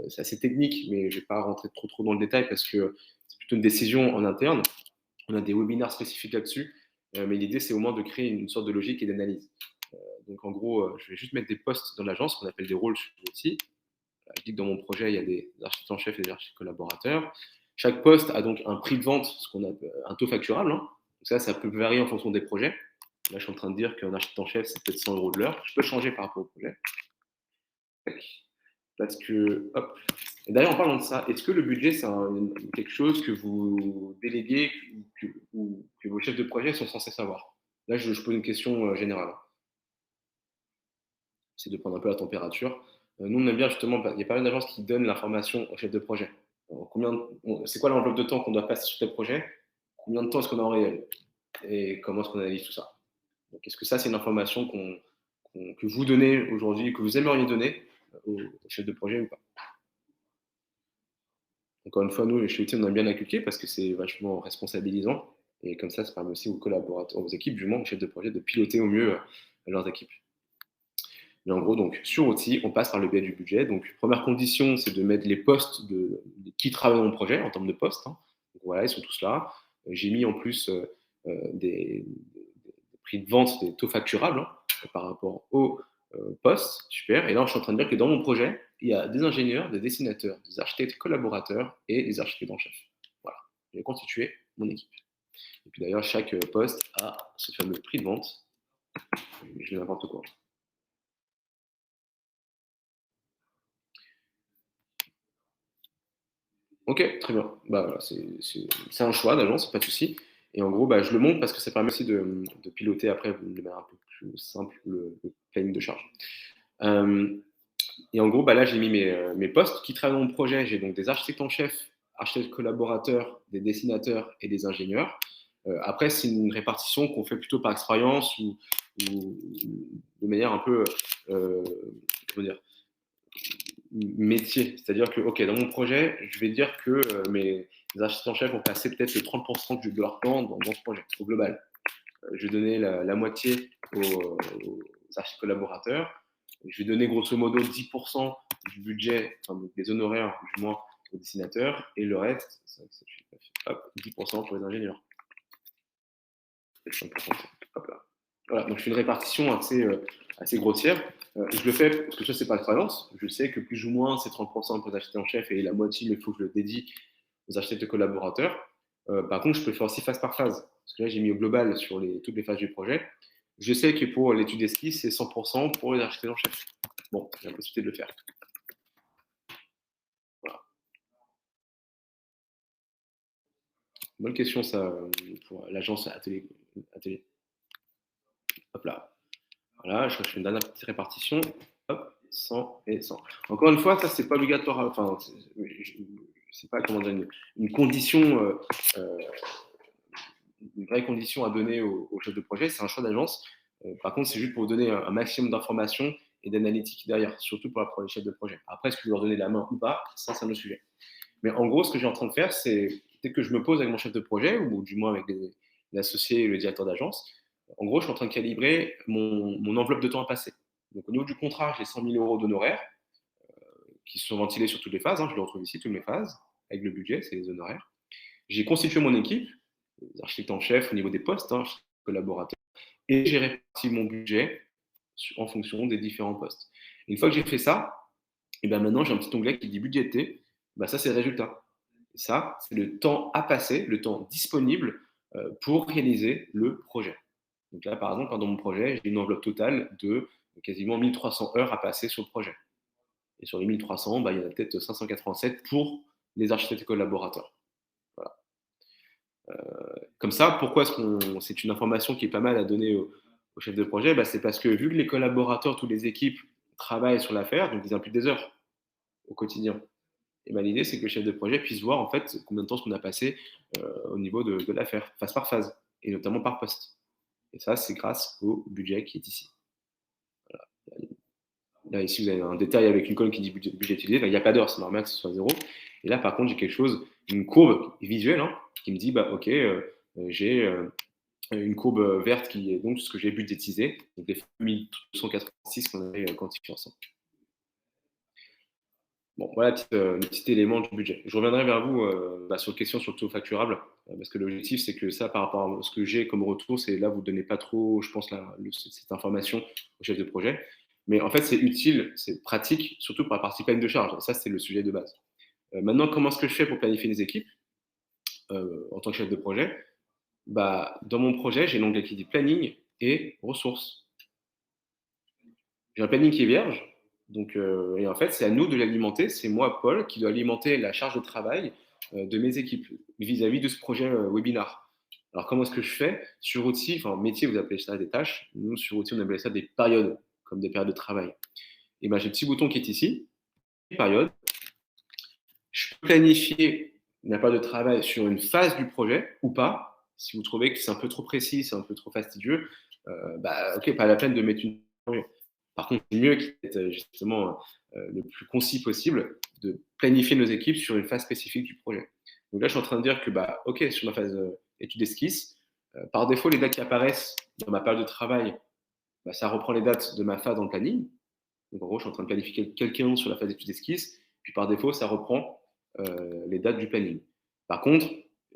c'est assez technique, mais je ne vais pas rentrer trop dans le détail parce que c'est plutôt une décision en interne. On a des webinaires spécifiques là-dessus, mais l'idée, c'est au moins de créer une sorte de logique et d'analyse. Donc en gros, je vais juste mettre des postes dans l'agence qu'on appelle des rôles sur l'outil. Je dis que dans mon projet, il y a des architectes en chef et des architectes collaborateurs. Chaque poste a donc un prix de vente, ce qu'on appelle un taux facturable. Hein. Donc ça peut varier en fonction des projets. Là, je suis en train de dire qu'un architecte en chef, c'est peut-être 100 euros de l'heure. Je peux changer par rapport au projet. Parce que, hop. Et d'ailleurs, en parlant de ça, est-ce que le budget, c'est quelque chose que vous déléguez ou que vos chefs de projet sont censés savoir? Là, je pose une question générale. C'est de prendre un peu la température. Nous, on aime bien justement, il y a pas mal d'agences qui donnent l'information au chef de projet. C'est quoi l'enveloppe de temps qu'on doit passer sur tel projet? Combien de temps est-ce qu'on a en réel? Et comment est-ce qu'on analyse tout ça? Donc, est-ce que ça, c'est une information que vous donnez aujourd'hui, que vous aimeriez donner au chef de projet ou pas? Encore une fois, nous, chez UT, on aime bien l'inculquer parce que c'est vachement responsabilisant. Et comme ça permet aussi aux collaborateurs, aux équipes, du moins aux chefs de projet, de piloter au mieux leurs équipes. Mais en gros, donc, sur outils, on passe par le biais du budget. Donc, première condition, c'est de mettre les postes de qui travaillent dans mon projet en termes de postes, hein. Donc, voilà, ils sont tous là. J'ai mis en plus des prix de vente, des taux facturables, hein, par rapport aux postes. Super. Et là, je suis en train de dire que dans mon projet, il y a des ingénieurs, des dessinateurs, des architectes collaborateurs et des architectes en chef. Voilà. J'ai constitué mon équipe. Et puis d'ailleurs, chaque poste a ce fameux prix de vente. Je dis n'importe quoi. OK, très bien. Bah, voilà, c'est un choix d'agence, pas de souci. Et en gros, bah, je le montre parce que ça permet aussi de piloter après de manière un peu plus simple le planning de charge. Hem Et en gros, bah, là, j'ai mis mes postes qui travaillent dans mon projet. J'ai donc des architectes en chef, architectes collaborateurs, des dessinateurs et des ingénieurs. Après, c'est une répartition qu'on fait plutôt par expérience ou de manière un peu, heu, comment dire? Métier. C'est-à-dire que, OK, dans mon projet, je vais dire que mes architectes en chef vont passer peut-être 30% de leur temps dans ce projet, au global. Je vais donner la moitié aux architectes collaborateurs. Je vais donner grosso modo 10% du budget, enfin, des honoraires du moins aux dessinateurs, et le reste, hop, 10% pour les ingénieurs. 5%. Hop là. Voilà, donc je fais une répartition assez grossière. Je le fais parce que ça, c'est pas l'expérience. Je sais que plus ou moins, c'est 30% pour les architectes en chef et la moitié, il faut que je le dédie aux architectes collaborateurs. Par contre, je peux le faire aussi phase par phase. Parce que là, j'ai mis au global sur toutes les phases du projet. Je sais que pour l'étude d'esquisse, c'est 100% pour les architectes en chef. Bon, j'ai la possibilité de le faire. Voilà. Bonne question, ça, pour l'agence Atelier. Hop là. Voilà, je fais une dernière petite répartition. Hop, 100 et 100. Encore une fois, ça, c'est pas obligatoire. Enfin, c'est pas comment dire, une condition, euh, une vraie condition à donner au chef de projet. C'est un choix d'agence. Par contre, c'est juste pour vous donner un maximum d'informations et d'analytiques derrière, surtout pour les chefs de projet. Après, est-ce que je leur donner la main ou pas, ça, c'est un autre sujet. Mais en gros, ce que je suis en train de faire, c'est dès que je me pose avec mon chef de projet, ou du moins avec l'associé et le directeur d'agence, en gros, je suis en train de calibrer mon enveloppe de temps à passer. Donc, au niveau du contrat, j'ai 100 000 euros d'honoraires qui sont ventilés sur toutes les phases, hein, je les retrouve ici, toutes mes phases, avec le budget, c'est les honoraires. J'ai constitué mon équipe, les architectes en chef au niveau des postes, hein, collaborateurs, et j'ai réparti mon budget en fonction des différents postes. Une fois que j'ai fait ça, et ben maintenant j'ai un petit onglet qui dit budgété. Ben ça, c'est le résultat. Et ça, c'est le temps à passer, le temps disponible pour réaliser le projet. Donc là, par exemple, dans mon projet, j'ai une enveloppe totale de quasiment 1300 heures à passer sur le projet. Et sur les 1300, bah, il y en a peut-être 587 pour les architectes collaborateurs. Voilà. Comme ça, pourquoi est-ce qu'on c'est une information qui est pas mal à donner au chef de projet? Bah, c'est parce que vu que les collaborateurs, toutes les équipes travaillent sur l'affaire, donc ils impliquent des heures au quotidien. Et ben, l'idée, c'est que le chef de projet puisse voir en fait combien de temps on a passé au niveau de l'affaire, phase par phase, et notamment par poste. Et ça, c'est grâce au budget qui est ici. Là, ici, vous avez un détail avec une colonne qui dit budget utilisé. Ben, il n'y a pas d'heure, c'est normal que ce soit zéro. Et là, par contre, j'ai quelque chose, une courbe visuelle, hein, qui me dit, bah, OK, j'ai une courbe verte qui est donc ce que j'ai budgétisé, donc les 1286 qu'on avait quantifié ensemble. Bon, voilà le petit élément du budget. Je reviendrai vers vous sur les questions sur le taux facturable, parce que l'objectif, c'est que ça, par rapport à ce que j'ai comme retour, c'est là, vous ne donnez pas trop, je pense, cette information au chef de projet. Mais en fait, c'est utile, c'est pratique, surtout pour la partie planning de charge. Ça, c'est le sujet de base. Maintenant, comment est-ce que je fais pour planifier les équipes en tant que chef de projet? Bah, dans mon projet, j'ai l'onglet qui dit planning et ressources. J'ai un planning qui est vierge, donc, et en fait, c'est à nous de l'alimenter. C'est moi, Paul, qui dois alimenter la charge de travail de mes équipes vis-à-vis de ce projet webinar. Alors, comment est-ce que je fais? Sur outils, enfin, métier, vous appelez ça des tâches. Nous, sur outils, on appelle ça des périodes, comme des périodes de travail. Et ben, j'ai le petit bouton qui est ici, période. Je peux planifier ma période de travail sur une phase du projet ou pas. Si vous trouvez que c'est un peu trop précis, c'est un peu trop fastidieux, bah, ok, pas la peine de mettre une. Par contre, c'est mieux d'être justement le plus concis possible, de planifier nos équipes sur une phase spécifique du projet. Donc là, je suis en train de dire que, bah, ok, sur ma phase étude d'esquisse, Par défaut, les dates qui apparaissent dans ma page de travail, bah, ça reprend les dates de ma phase dans le planning. Donc en gros, je suis en train de planifier quelqu'un sur la phase d'études esquisse, puis par défaut, ça reprend les dates du planning. Par contre,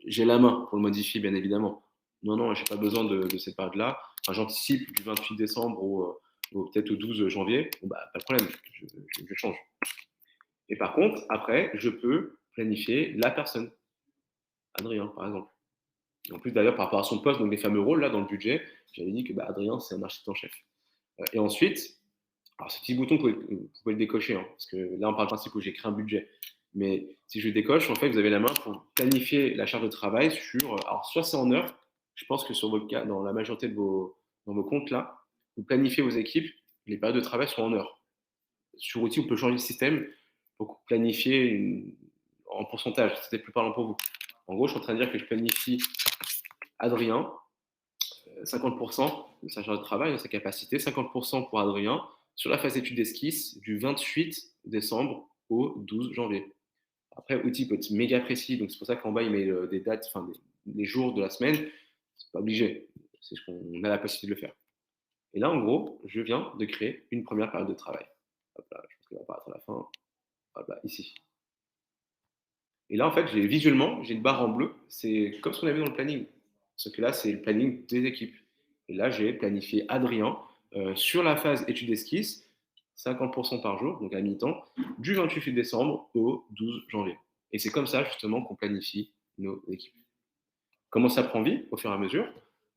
j'ai la main pour le modifier, bien évidemment. Non, non, j'ai pas besoin de cette période-là. Enfin, j'anticipe du 28 décembre au peut-être au 12 janvier. Bon, bah, pas de problème, je change. Et par contre, après, je peux planifier la personne, Adrien, par exemple. Et en plus, d'ailleurs, par rapport à son poste, donc les fameux rôles, là, dans le budget, j'avais dit que bah, Adrien, c'est un architecte en chef. Et ensuite, alors ce petit bouton, vous pouvez le décocher, hein, parce que là, on parle du principe où j'ai créé un budget. Mais si je le décoche, en fait, vous avez la main pour planifier la charge de travail sur, alors soit c'est en heures, je pense que sur votre cas, dans la majorité dans vos comptes là, vous planifiez vos équipes, les périodes de travail sont en heures. Sur outil, on peut changer le système pour planifier en pourcentage, c'était plus parlant pour vous. En gros, je suis en train de dire que je planifie Adrien, 50% de sa charge de travail, de sa capacité, 50% pour Adrien, sur la phase d'étude d'esquisse du 28 décembre au 12 janvier. Après, outil peut être méga précis, donc c'est pour ça qu'en bas, il met des dates, enfin des jours de la semaine. C'est pas obligé, c'est ce qu'on a la possibilité de le faire. Et là, en gros, je viens de créer une première période de travail. Hop là, je pense qu'elle va apparaître à la fin. Hop là, ici. Et là, en fait, visuellement, j'ai une barre en bleu. C'est comme ce qu'on avait dans le planning. Sauf que là, c'est le planning des équipes. Et là, j'ai planifié Adrien sur la phase étude esquisse, 50% par jour, donc à mi-temps, du 28 décembre au 12 janvier. Et c'est comme ça, justement, qu'on planifie nos équipes. Comment ça prend vie au fur et à mesure?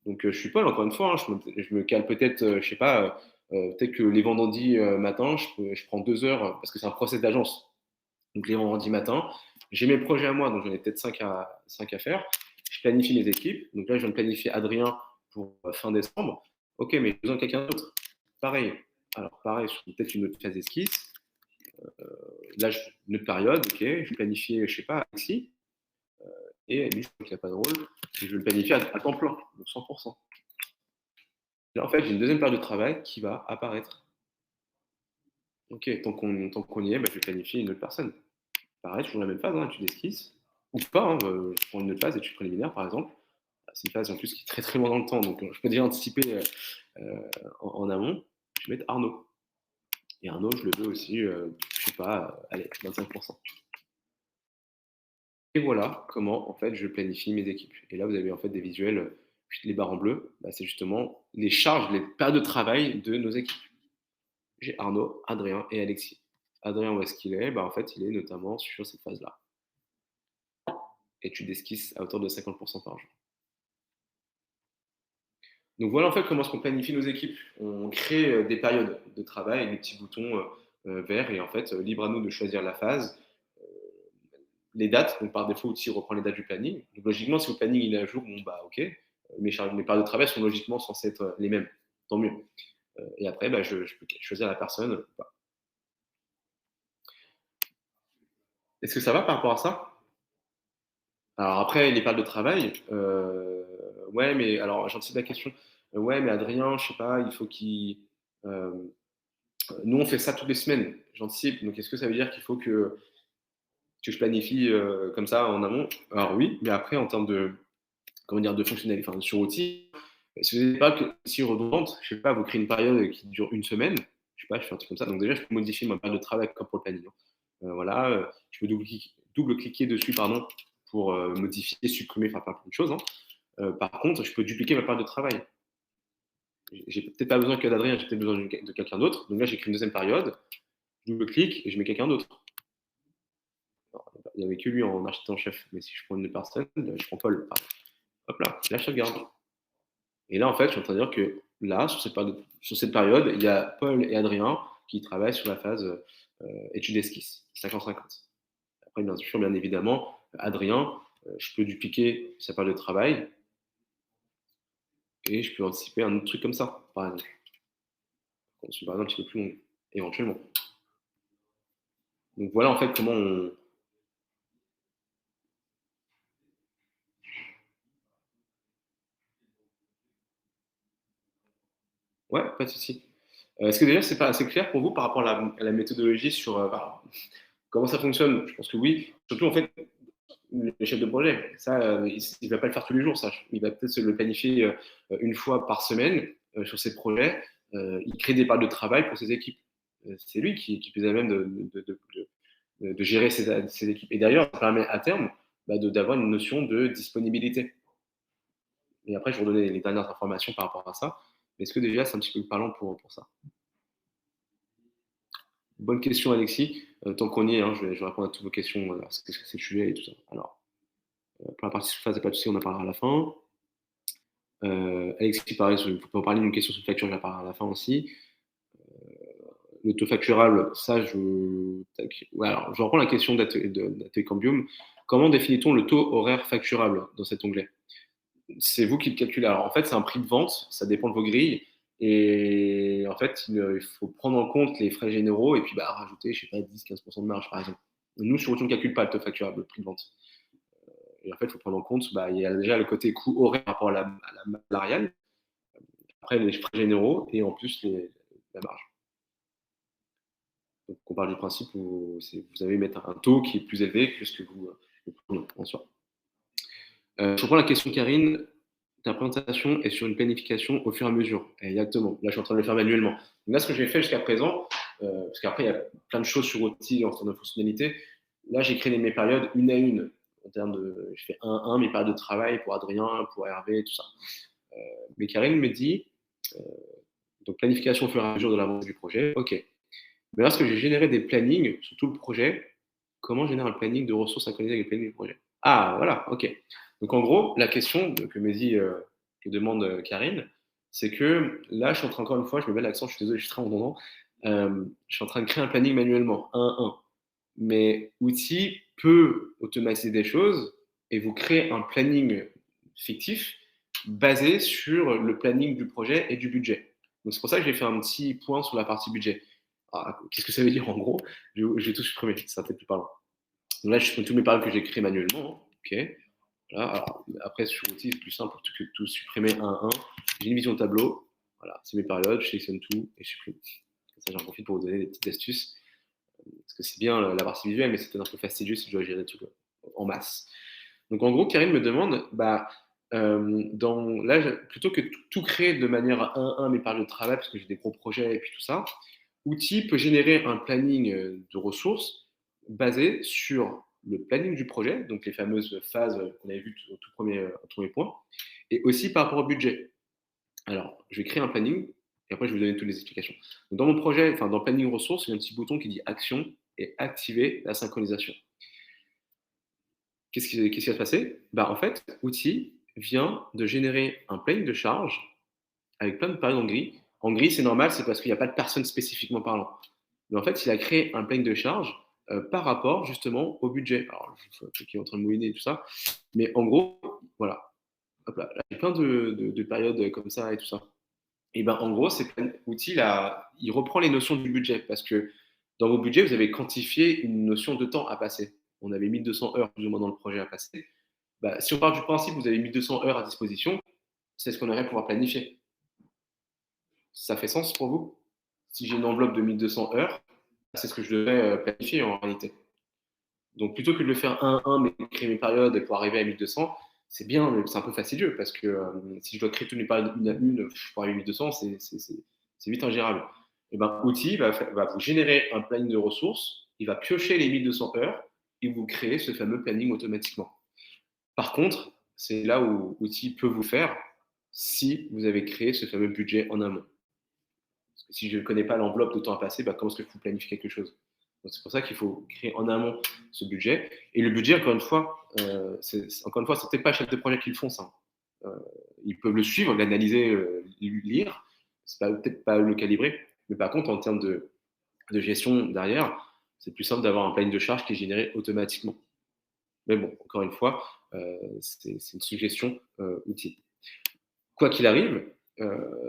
Donc, je suis Paul, encore une fois, hein, je me cale peut-être, je sais pas, peut-être que les vendredis matin, je prends 2 heures, parce que c'est un process d'agence. Donc les vendredis matins, j'ai mes projets à moi, donc j'en ai peut-être 5 à faire. Je planifie mes équipes. Donc là, je viens de planifier Adrien pour fin décembre. Ok, mais j'ai besoin de quelqu'un d'autre. Pareil. Alors pareil, sur peut-être une autre phase d'esquisse. Là, une autre période, ok, je planifie, je sais pas, Alexis. Et lui, je crois qu'il n'a pas de rôle. Je vais le planifier à temps plein, donc 100%. Là, en fait, j'ai une deuxième période de travail qui va apparaître. Ok, tant qu'on y est, bah, je vais planifier une autre personne. Pareil, toujours la même phase, hein, étude d'esquisse, ou pas, hein, je prends une autre phase, étude préliminaire par exemple. C'est une phase en plus qui est très très loin dans le temps, donc je peux déjà anticiper en amont. Je vais mettre Arnaud. Et Arnaud, je le veux aussi, je sais pas, allez, 25%. Et voilà comment en fait je planifie mes équipes. Et là, vous avez en fait des visuels, les barres en bleu, bah, c'est justement les charges, les périodes de travail de nos équipes. J'ai Arnaud, Adrien et Alexis. Adrien, où est-ce qu'il est? Bah, en fait, il est notamment sur cette phase-là. Étude d'esquisse à hauteur de 50% par jour. Donc voilà en fait comment est-ce qu'on planifie nos équipes. On crée des périodes de travail avec des petits boutons verts et en fait libre à nous de choisir la phase, les dates. Donc par défaut aussi on reprend les dates du planning. Donc logiquement si le planning il est à jour, bon bah ok, mes périodes de travail sont logiquement censées être les mêmes. Tant mieux. Et après bah, je peux choisir la personne. Bah. Est-ce que ça va par rapport à ça? Alors après les périodes de travail, ouais mais alors j'anticipe la question. Ouais mais Adrien, je sais pas, il faut qu'il nous, on fait ça toutes les semaines, j'anticipe. Donc, est-ce que ça veut dire qu'il faut que je planifie comme ça en amont? Alors oui, mais après, en termes de, comment dire, de fonctionnalité, enfin, sur outil, si vous n'avez pas que si redondante, je sais pas, vous créez une période qui dure une semaine, je sais pas, je fais un truc comme ça. Donc déjà, je peux modifier ma période de travail comme pour le planning, hein. Voilà, je peux double-cliquer dessus, pardon, pour modifier, supprimer, enfin, plein de choses, hein. Par contre, je peux dupliquer ma période de travail. J'ai peut-être pas besoin que d'Adrien, j'ai peut-être besoin de quelqu'un d'autre. Donc là, j'écris une deuxième période, je double-clique et je mets quelqu'un d'autre. Il n'y avait que lui en architecte en chef. Mais si je prends une personne, je prends Paul. Hop là, je regarde. Et là, en fait, je suis en train de dire que là, sur cette période, il y a Paul et Adrien qui travaillent sur la phase étude esquisse, 50-50. Après, bien sûr, bien évidemment, Adrien, je peux dupliquer sa période de travail et je peux anticiper un autre truc comme ça, par exemple. Par exemple, un petit peu plus long, éventuellement. Donc voilà en fait comment on. Ouais, pas de souci. Est-ce que déjà c'est pas assez clair pour vous par rapport à la méthodologie sur comment ça fonctionne? Je pense que oui. Surtout en fait, Le chef de projet, ça, il va pas le faire tous les jours, ça. Il va peut-être se le planifier, une fois par semaine, sur ses projets. Il crée des périodes de travail pour ses équipes. C'est lui qui est plus à même de gérer ses équipes. Et d'ailleurs, ça permet à terme, bah, d'avoir une notion de disponibilité. Et après, je vais vous donner les dernières informations par rapport à ça. Mais est-ce que déjà, c'est un petit peu parlant pour ça? Bonne question, Alexis. Tant qu'on y est, hein, je vais répondre à toutes vos questions, ce que c'est le sujet et tout ça. Alors, pour la partie surface, il n'y a pas de souci, on en parlera à la fin. Alexis, pareil, je peux parler d'une question sur facture, je la parlerai à la fin aussi. Le taux facturable, ça, ouais, alors, je reprends la question d'Atelier Cambium. Comment définit-on le taux horaire facturable dans cet onglet? C'est vous qui le calculez. Alors, en fait, c'est un prix de vente, ça dépend de vos grilles. Et en fait, il faut prendre en compte les frais généraux et puis bah, rajouter, je sais pas, 10-15% de marge, par exemple. Nous, sur Outils, on ne calcule pas le taux facturable, le prix de vente. Et en fait, il faut prendre en compte, bah, il y a déjà le côté coût horaire par rapport à la salariale, après les frais généraux et en plus la marge. Donc, on parle du principe où vous allez mettre un taux qui est plus élevé que ce que vous prenez en soi. Je reprends la question de Karine. Ta présentation est sur une planification au fur et à mesure. Exactement. Là, je suis en train de le faire manuellement. Donc là, ce que j'ai fait jusqu'à présent, parce qu'après, il y a plein de choses sur Outil en termes de fonctionnalité. Là, j'ai créé mes périodes une à une. En termes de, je fais un, mes périodes de travail pour Adrien, pour Hervé, tout ça. Mais Karine me dit, euh, donc planification au fur et à mesure de l'avancée du projet. OK. Mais lorsque j'ai généré des plannings sur tout le projet, comment générer un planning de ressources synchronisées avec le planning du projet? Ah, voilà, OK. Donc en gros, la question que demande Karine, c'est que là, je suis en train, encore une fois, je mets bien l'accent, je suis désolé, je suis très redondant. Je suis en train de créer un planning manuellement, un. Mais Outil peut automatiser des choses et vous créer un planning fictif basé sur le planning du projet et du budget. Donc c'est pour ça que j'ai fait un petit point sur la partie budget. Ah, qu'est-ce que ça veut dire en gros? Je vais tout supprimer, ça va peut-être plus parlant. Donc là, je supprime tous mes périodes que j'ai créées manuellement. Ok. Voilà. Alors, après, sur Outil, c'est plus simple que tout supprimer un à un. J'ai une vision de tableau. Voilà, c'est mes périodes, je sélectionne tout et je supprime. Ça, j'en profite pour vous donner des petites astuces. Parce que c'est bien la partie visuelle, mais c'est un peu fastidieux si je dois gérer des trucs en masse. Donc en gros, Karine me demande, bah, là, plutôt que tout créer de manière un mes périodes de travail, parce que j'ai des gros projets et puis tout ça, Outil peut générer un planning de ressources basé sur le planning du projet, donc les fameuses phases qu'on avait vues au tout premier point, et aussi par rapport au budget. Alors, je vais créer un planning et après je vais vous donner toutes les explications. Donc, dans mon projet, enfin dans le planning ressources, il y a un petit bouton qui dit action et activer la synchronisation. Qu'est-ce qui va se passer? Bah, en fait, Outil vient de générer un planning de charge avec plein de périodes en gris. En gris, c'est normal, c'est parce qu'il n'y a pas de personne spécifiquement parlant. Mais en fait, il a créé un planning de charge par rapport justement au budget. Alors, je sais qui est en train de mouiner et tout ça. Mais en gros, voilà. Hop là, il y a plein de périodes comme ça et tout ça. Et ben, en gros, cet outil là, il reprend les notions du budget parce que dans vos budgets, vous avez quantifié une notion de temps à passer. On avait 1200 heures plus ou moins dans le projet à passer. Bah, si on part du principe que vous avez 1200 heures à disposition, c'est ce qu'on aurait pouvoir planifier. Ça fait sens pour vous? Si j'ai une enveloppe de 1200 heures, c'est ce que je devrais planifier en réalité. Donc plutôt que de le faire un à un, mais créer mes périodes pour arriver à 1200, c'est bien, mais c'est un peu fastidieux parce que si je dois créer toutes mes périodes une à une pour arriver à 1200, c'est vite ingérable. Et ben, Outil va vous générer un planning de ressources, il va piocher les 1200 heures et vous créer ce fameux planning automatiquement. Par contre, c'est là où Outil peut vous faire si vous avez créé ce fameux budget en amont. Parce que si je ne connais pas l'enveloppe de temps à passer, bah, comment est-ce que je peux planifier quelque chose? C'est pour ça qu'il faut créer en amont ce budget. Et le budget, encore une fois, c'est peut-être pas chef de projet qui le font ça. Euh, Ils peuvent le suivre, l'analyser, lire. C'est peut-être pas le calibrer. Mais par contre, en termes de gestion derrière, c'est plus simple d'avoir un planning de charge qui est généré automatiquement. Mais bon, encore une fois, c'est une suggestion utile. Quoi qu'il arrive,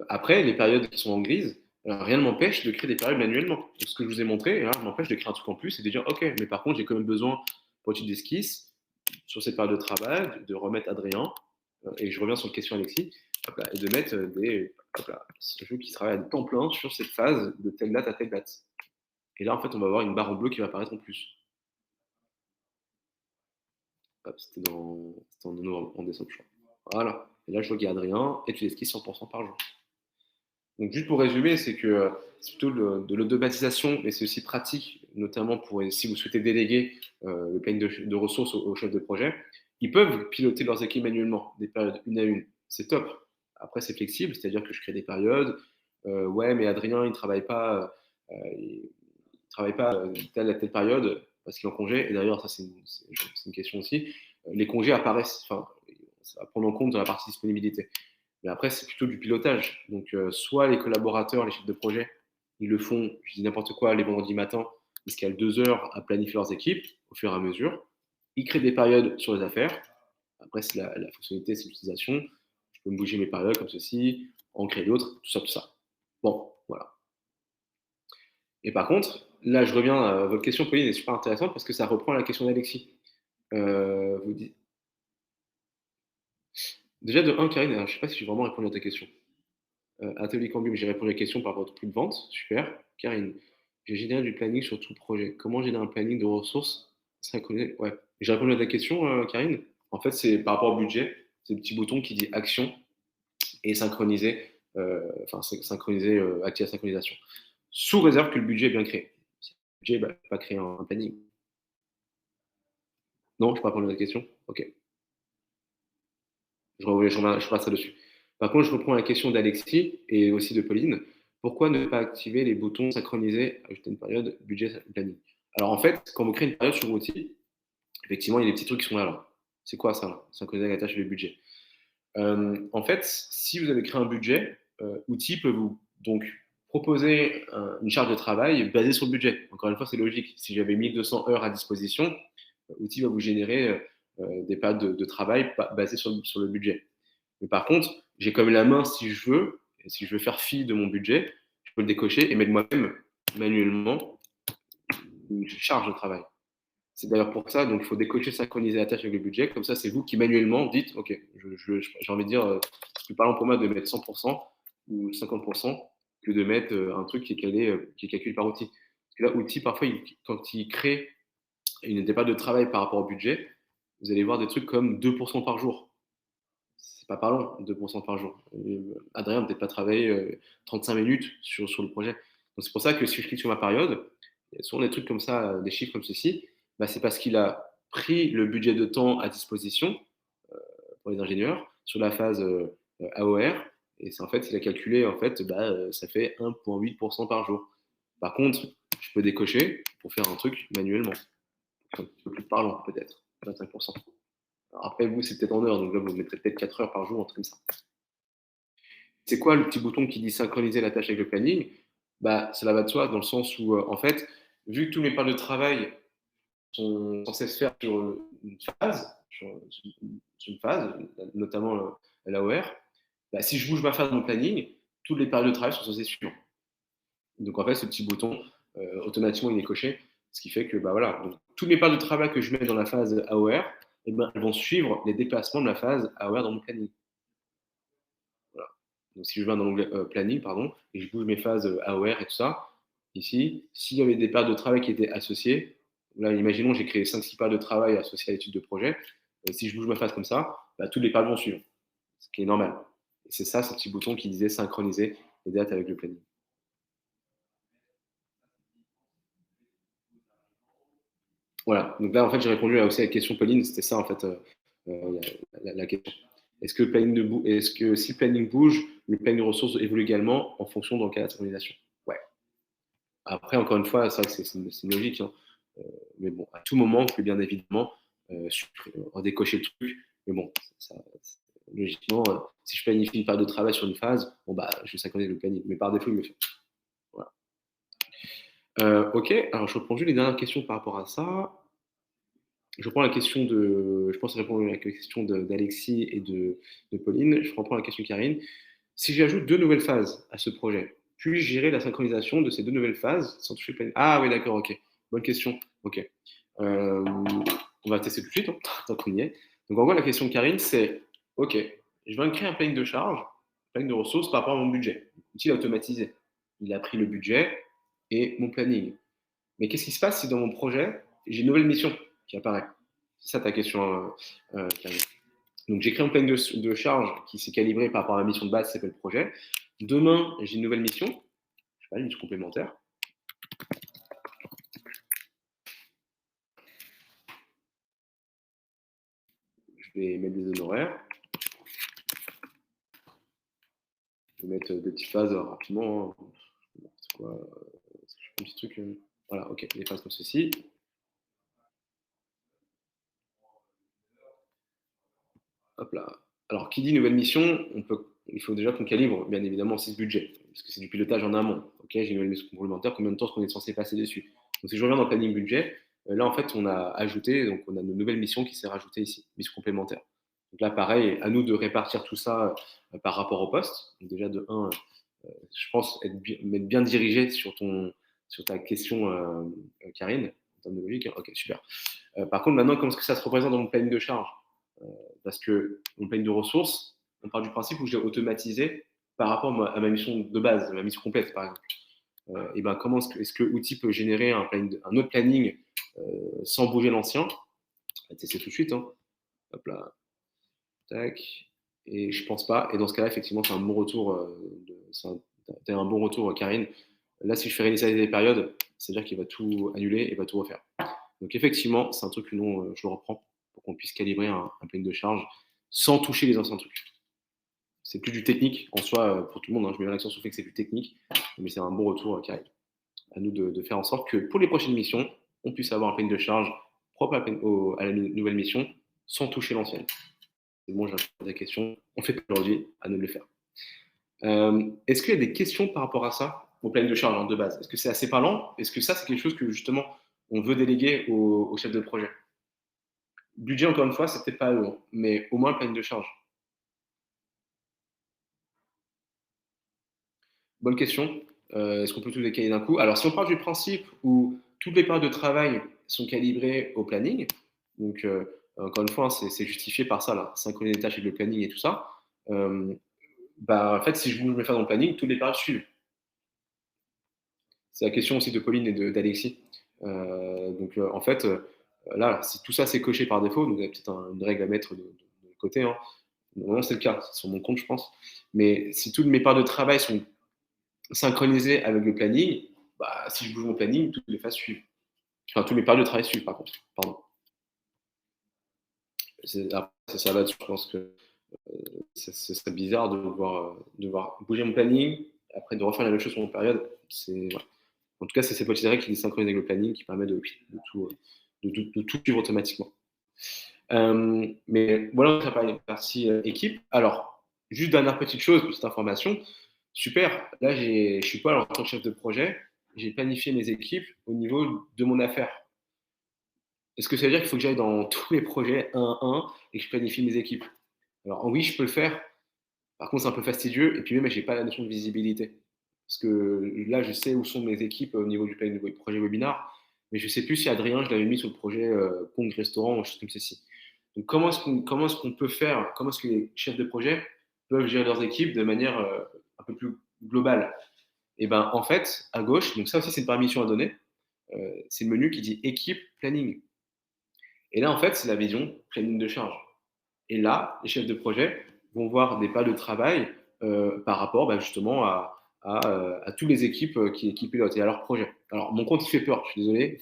après, les périodes qui sont en grise, rien ne m'empêche de créer des périodes manuellement. Donc, ce que je vous ai montré, là, m'empêche de créer un truc en plus et de dire, OK, mais par contre, j'ai quand même besoin, pour étude d'esquisse, sur cette période de travail, de remettre Adrien, et je reviens sur la question Alexis, hop là, et de mettre ce jeu qui travaille à temps plein sur cette phase de telle date à telle date. Et là, en fait, on va avoir une barre en bleu qui va apparaître en plus. Hop, c'était en novembre, en décembre, je crois. Voilà. Et là, je vois qu'il y a Adrien et tu esquisses 100% par jour. Donc, juste pour résumer, c'est que c'est plutôt de l'automatisation, mais c'est aussi pratique, notamment pour si vous souhaitez déléguer le planning de ressources aux chefs de projet. Ils peuvent piloter leurs équipes manuellement, des périodes une à une. C'est top. Après, c'est flexible, c'est-à-dire que je crée des périodes. Ouais, mais Adrien, il travaille pas telle à telle période parce qu'il est en congé. Et d'ailleurs, ça, c'est une question aussi. Les congés apparaissent, enfin, ça va prendre en compte dans la partie disponibilité. Mais après, c'est plutôt du pilotage. Donc, soit les collaborateurs, les chefs de projet, ils le font, je dis n'importe quoi, les vendredis matins, ils se calent 2 heures à planifier leurs équipes au fur et à mesure. Ils créent des périodes sur les affaires. Après, c'est la fonctionnalité, c'est l'utilisation. Je peux me bouger mes périodes comme ceci, en créer d'autres, tout ça, tout ça. Bon, voilà. Et par contre, là, je reviens à votre question, Pauline, est super intéressante parce que ça reprend la question d'Alexis. Vous dites, déjà, de un, Karine, alors, je ne sais pas si j'ai vraiment répondu à ta question. Atelier Cambium, j'ai répondu à la question par votre prix de vente. Super. Karine, j'ai généré du planning sur tout le projet. Comment générer un planning de ressources synchronisé? Ouais. J'ai répondu à ta question, Karine. En fait, c'est par rapport au budget. C'est le petit bouton qui dit action et synchroniser, enfin, synchroniser, activer la synchronisation. Sous réserve que le budget est bien créé. Si le budget, bah, pas créer un planning. Non, je peux pas répondre à la question. Ok. Je passe là-dessus. Par contre, je reprends la question d'Alexis et aussi de Pauline. Pourquoi ne pas activer les boutons synchronisés, ajouter une période, budget, planning? Alors en fait, quand vous créez une période sur outil, effectivement, il y a des petits trucs qui sont là. Là. C'est quoi ça là synchroniser la tâche et le budget. En fait, si vous avez créé un budget, outil peut vous donc proposer une charge de travail basée sur le budget. Encore une fois, c'est logique. Si j'avais 1200 heures à disposition, outil va vous générer des périodes de travail basées sur le budget. Mais par contre, j'ai quand même la main si je veux, et si je veux faire fi de mon budget, je peux le décocher et mettre moi-même manuellement une charge de travail. C'est d'ailleurs pour ça, donc il faut décocher, synchroniser la tâche avec le budget. Comme ça, c'est vous qui manuellement dites, OK, j'ai envie de dire, c'est plus parlant pour moi de mettre 100% ou 50% que de mettre un truc qui est calé, qui est calculé par outil. Parce que là, outil, parfois, quand il crée une dépense de travail par rapport au budget, vous allez voir des trucs comme 2% par jour. C'est pas parlant, 2% par jour. Adrien n'a peut-être pas travaillé 35 minutes sur le projet. Donc c'est pour ça que si je clique sur ma période, il y a souvent des trucs comme ça, des chiffres comme ceci, bah, c'est parce qu'il a pris le budget de temps à disposition pour les ingénieurs sur la phase AOR. Et c'est en fait, il a calculé, en fait, bah, ça fait 1,8% par jour. Par contre, je peux décocher pour faire un truc manuellement. Un petit peu plus parlant, peut-être, 25%. Alors après, vous, c'est peut-être en heures, donc là, vous mettrez peut-être 4 heures par jour, un truc comme ça. C'est quoi le petit bouton qui dit synchroniser la tâche avec le planning? Bah, cela va de soi, dans le sens où, en fait, vu que tous mes plans de travail sont censés se faire sur une phase, sur une phase, notamment l'AOR, bah, si je bouge ma phase dans mon planning, toutes les périodes de travail sont censées suivre. Donc en fait, ce petit bouton, automatiquement, il est coché, ce qui fait que bah, voilà, donc, toutes mes périodes de travail que je mets dans la phase AOR, eh ben, elles vont suivre les déplacements de la phase AOR dans mon planning. Voilà. Donc si je vais dans l'onglet planning, pardon, et je bouge mes phases AOR et tout ça, ici, s'il y avait des périodes de travail qui étaient associées, là, imaginons, j'ai créé 5-6 périodes de travail associées à l'étude de projet, si je bouge ma phase comme ça, bah, toutes les périodes vont suivre, ce qui est normal. Et c'est ça, ce petit bouton qui disait synchroniser les dates avec le planning. Voilà, donc là, en fait, j'ai répondu aussi à la question Pauline, c'était ça, en fait, la question. Est-ce que si le planning bouge, le planning de ressources évolue également en fonction dans le cas de la synchronisation? Ouais. Après, encore une fois, c'est vrai que c'est une logique, hein. Mais bon, à tout moment, vous pouvez bien évidemment décocher le truc. Mais bon, logiquement, si je planifie une période de travail sur une phase, bon, bah, je synchronise le planning. Mais par défaut, il me fait. Voilà. Ok, alors je reprends juste les dernières questions par rapport à ça. Je reprends la question de. Je pense répondre à la question d'Alexis et de Pauline. Je reprends la question de Karine. Si j'ajoute 2 nouvelles phases à ce projet, puis-je gérer la synchronisation de ces 2 nouvelles phases sans toucher le planning? Ah oui, d'accord, ok. Bonne question. Ok. On va tester tout de suite, hein, tant qu'on y est. Donc en gros, la question de Karine, c'est ok, je viens de créer un planning de charge, un planning de ressources par rapport à mon budget. L'outil a automatisé. Il a pris le budget et mon planning. Mais qu'est-ce qui se passe si dans mon projet, j'ai une nouvelle mission qui apparaît? C'est ça ta question, Karine. Donc j'ai créé un planning de charge qui s'est calibré par rapport à ma mission de base, qui s'appelle projet. Demain, j'ai une nouvelle mission, je sais pas, une mission complémentaire. Je vais mettre des honoraires. Je vais mettre des petites phases rapidement, hein. C'est quoi, un petit truc. Voilà, ok, des phases comme ceci. Hop là. Alors, qui dit nouvelle mission, il faut déjà qu'on calibre, bien évidemment, aussi ce budget, parce que c'est du pilotage en amont. Ok, j'ai une nouvelle mission complémentaire, combien de temps est-ce qu'on est censé passer dessus? Donc, si je reviens dans le planning budget, là, en fait, on a ajouté, donc on a une nouvelle mission qui s'est rajoutée ici, mission complémentaire. Donc là, pareil, à nous de répartir tout ça par rapport au poste. Donc déjà, de 1, je pense m'être bien dirigé sur ta question, Karine, en termes de logique. Ok, super. Par contre, maintenant, comment est-ce que ça se représente dans mon planning de charge? Parce que mon planning de ressources, on part du principe où je l'ai automatisé par rapport à ma mission de base, ma mission complète, par exemple. Et ben, comment est-ce que l'outil peut générer un autre planning sans bouger l'ancien? On va tester tout de suite. Hein. Hop là, tac. Et je pense pas. Et dans ce cas-là, effectivement, c'est un bon retour. T'as un bon retour, Karine. Là, si je fais réinitialiser des périodes, c'est-à-dire qu'il va tout annuler et va tout refaire. Donc effectivement, c'est un truc que nous, je le reprends pour qu'on puisse calibrer un planning de charge sans toucher les anciens trucs. C'est plus du technique en soi pour tout le monde. Hein. Je mets l'accent sur le fait que c'est du technique, mais c'est un bon retour qui arrive. À nous de faire en sorte que pour les prochaines missions, on puisse avoir un planning de charge propre à la nouvelle mission sans toucher l'ancienne. C'est bon, j'ai répondu à ta question. On fait aujourd'hui, à nous de le faire. Est-ce qu'il y a des questions par rapport à ça, au planning de charge hein, de base? Est-ce que c'est assez parlant? Est-ce que ça, c'est quelque chose que justement on veut déléguer au chef de projet? Budget, encore une fois, c'est peut-être pas eux, hein, mais au moins le planning de charge. Bonne question. Est-ce qu'on peut tout décaler d'un coup? Alors, si on part du principe où toutes les périodes de travail sont calibrées au planning, donc encore une fois, hein, c'est justifié par ça, là, synchroniser les tâches avec le planning et tout ça. Bah, en fait, si je bouge mes phases dans le planning, toutes les périodes suivent. C'est la question aussi de Pauline et d'Alexis. Donc, en fait, là, si tout ça c'est coché par défaut, donc il y a peut-être une règle à mettre de côté. Hein. Normalement, c'est le cas, c'est sur mon compte, je pense. Mais si toutes mes parts de travail sont synchronisées avec le planning, bah, si je bouge mon planning, toutes les phases suivent. Enfin, tous mes parts de travail suivent, par contre. Pardon. C'est ça là-dessus, je pense que ce serait bizarre de voir bouger mon planning, après de refaire la même chose sur mon période. Voilà. En tout cas, c'est cette petite règle qui est synchronisée avec le planning qui permet de tout suivre automatiquement. Mais voilà, ça parle de la partie équipe. Alors, juste dernière petite chose, petite information. Super, là, je suis pas en tant que chef de projet, j'ai planifié mes équipes au niveau de mon affaire. Est-ce que ça veut dire qu'il faut que j'aille dans tous les projets un à un et que je planifie mes équipes? Alors, oui, je peux le faire. Par contre, c'est un peu fastidieux et puis même, j'ai pas la notion de visibilité. Parce que là, je sais où sont mes équipes au niveau du planning de projet webinar, mais je sais plus si Adrien, je l'avais mis sur le projet compte restaurant ou chose comme ceci. Donc, comment est-ce qu'on peut faire, comment est-ce que les chefs de projet peuvent gérer leurs équipes de manière un peu plus globale? Et ben, en fait, à gauche, donc ça aussi, c'est une permission à donner. C'est le menu qui dit équipe planning. Et là, en fait, c'est la vision planning de charge. Et là, les chefs de projet vont voir des pas de travail par rapport bah, justement à toutes les équipes qui pilotent et à leur projet. Alors, mon compte, il fait peur, je suis désolé.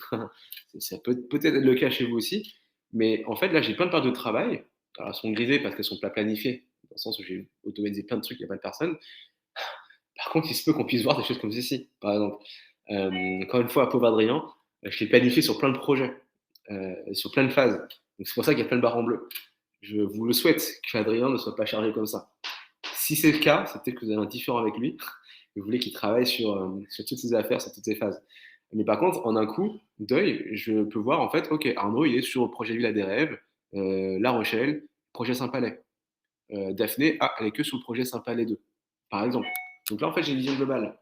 Ça peut peut-être être le cas chez vous aussi. Mais en fait, là, j'ai plein de parts de travail. Alors, elles sont grisées parce qu'elles sont pas planifiées, dans le sens où j'ai automatisé plein de trucs, il n'y a pas de personne. Par contre, il se peut qu'on puisse voir des choses comme ceci, par exemple. Encore une fois, à pauvre Adrien, je l'ai planifié sur plein de projets, sur plein de phases. Donc, c'est pour ça qu'il y a plein de barres en bleu. Je vous le souhaite que Adrien ne soit pas chargé comme ça. Si c'est le cas, c'est peut-être que vous avez un différent avec lui. Vous voulez qu'il travaille sur toutes ses affaires, sur toutes ses phases. Mais par contre, en un coup d'œil, je peux voir en fait, ok, Arnaud, il est sur le projet Villa des Rêves, La Rochelle, projet Saint-Palais. Daphné, elle est que sur le projet Saint-Palais 2, par exemple. Donc là, en fait, j'ai une vision globale.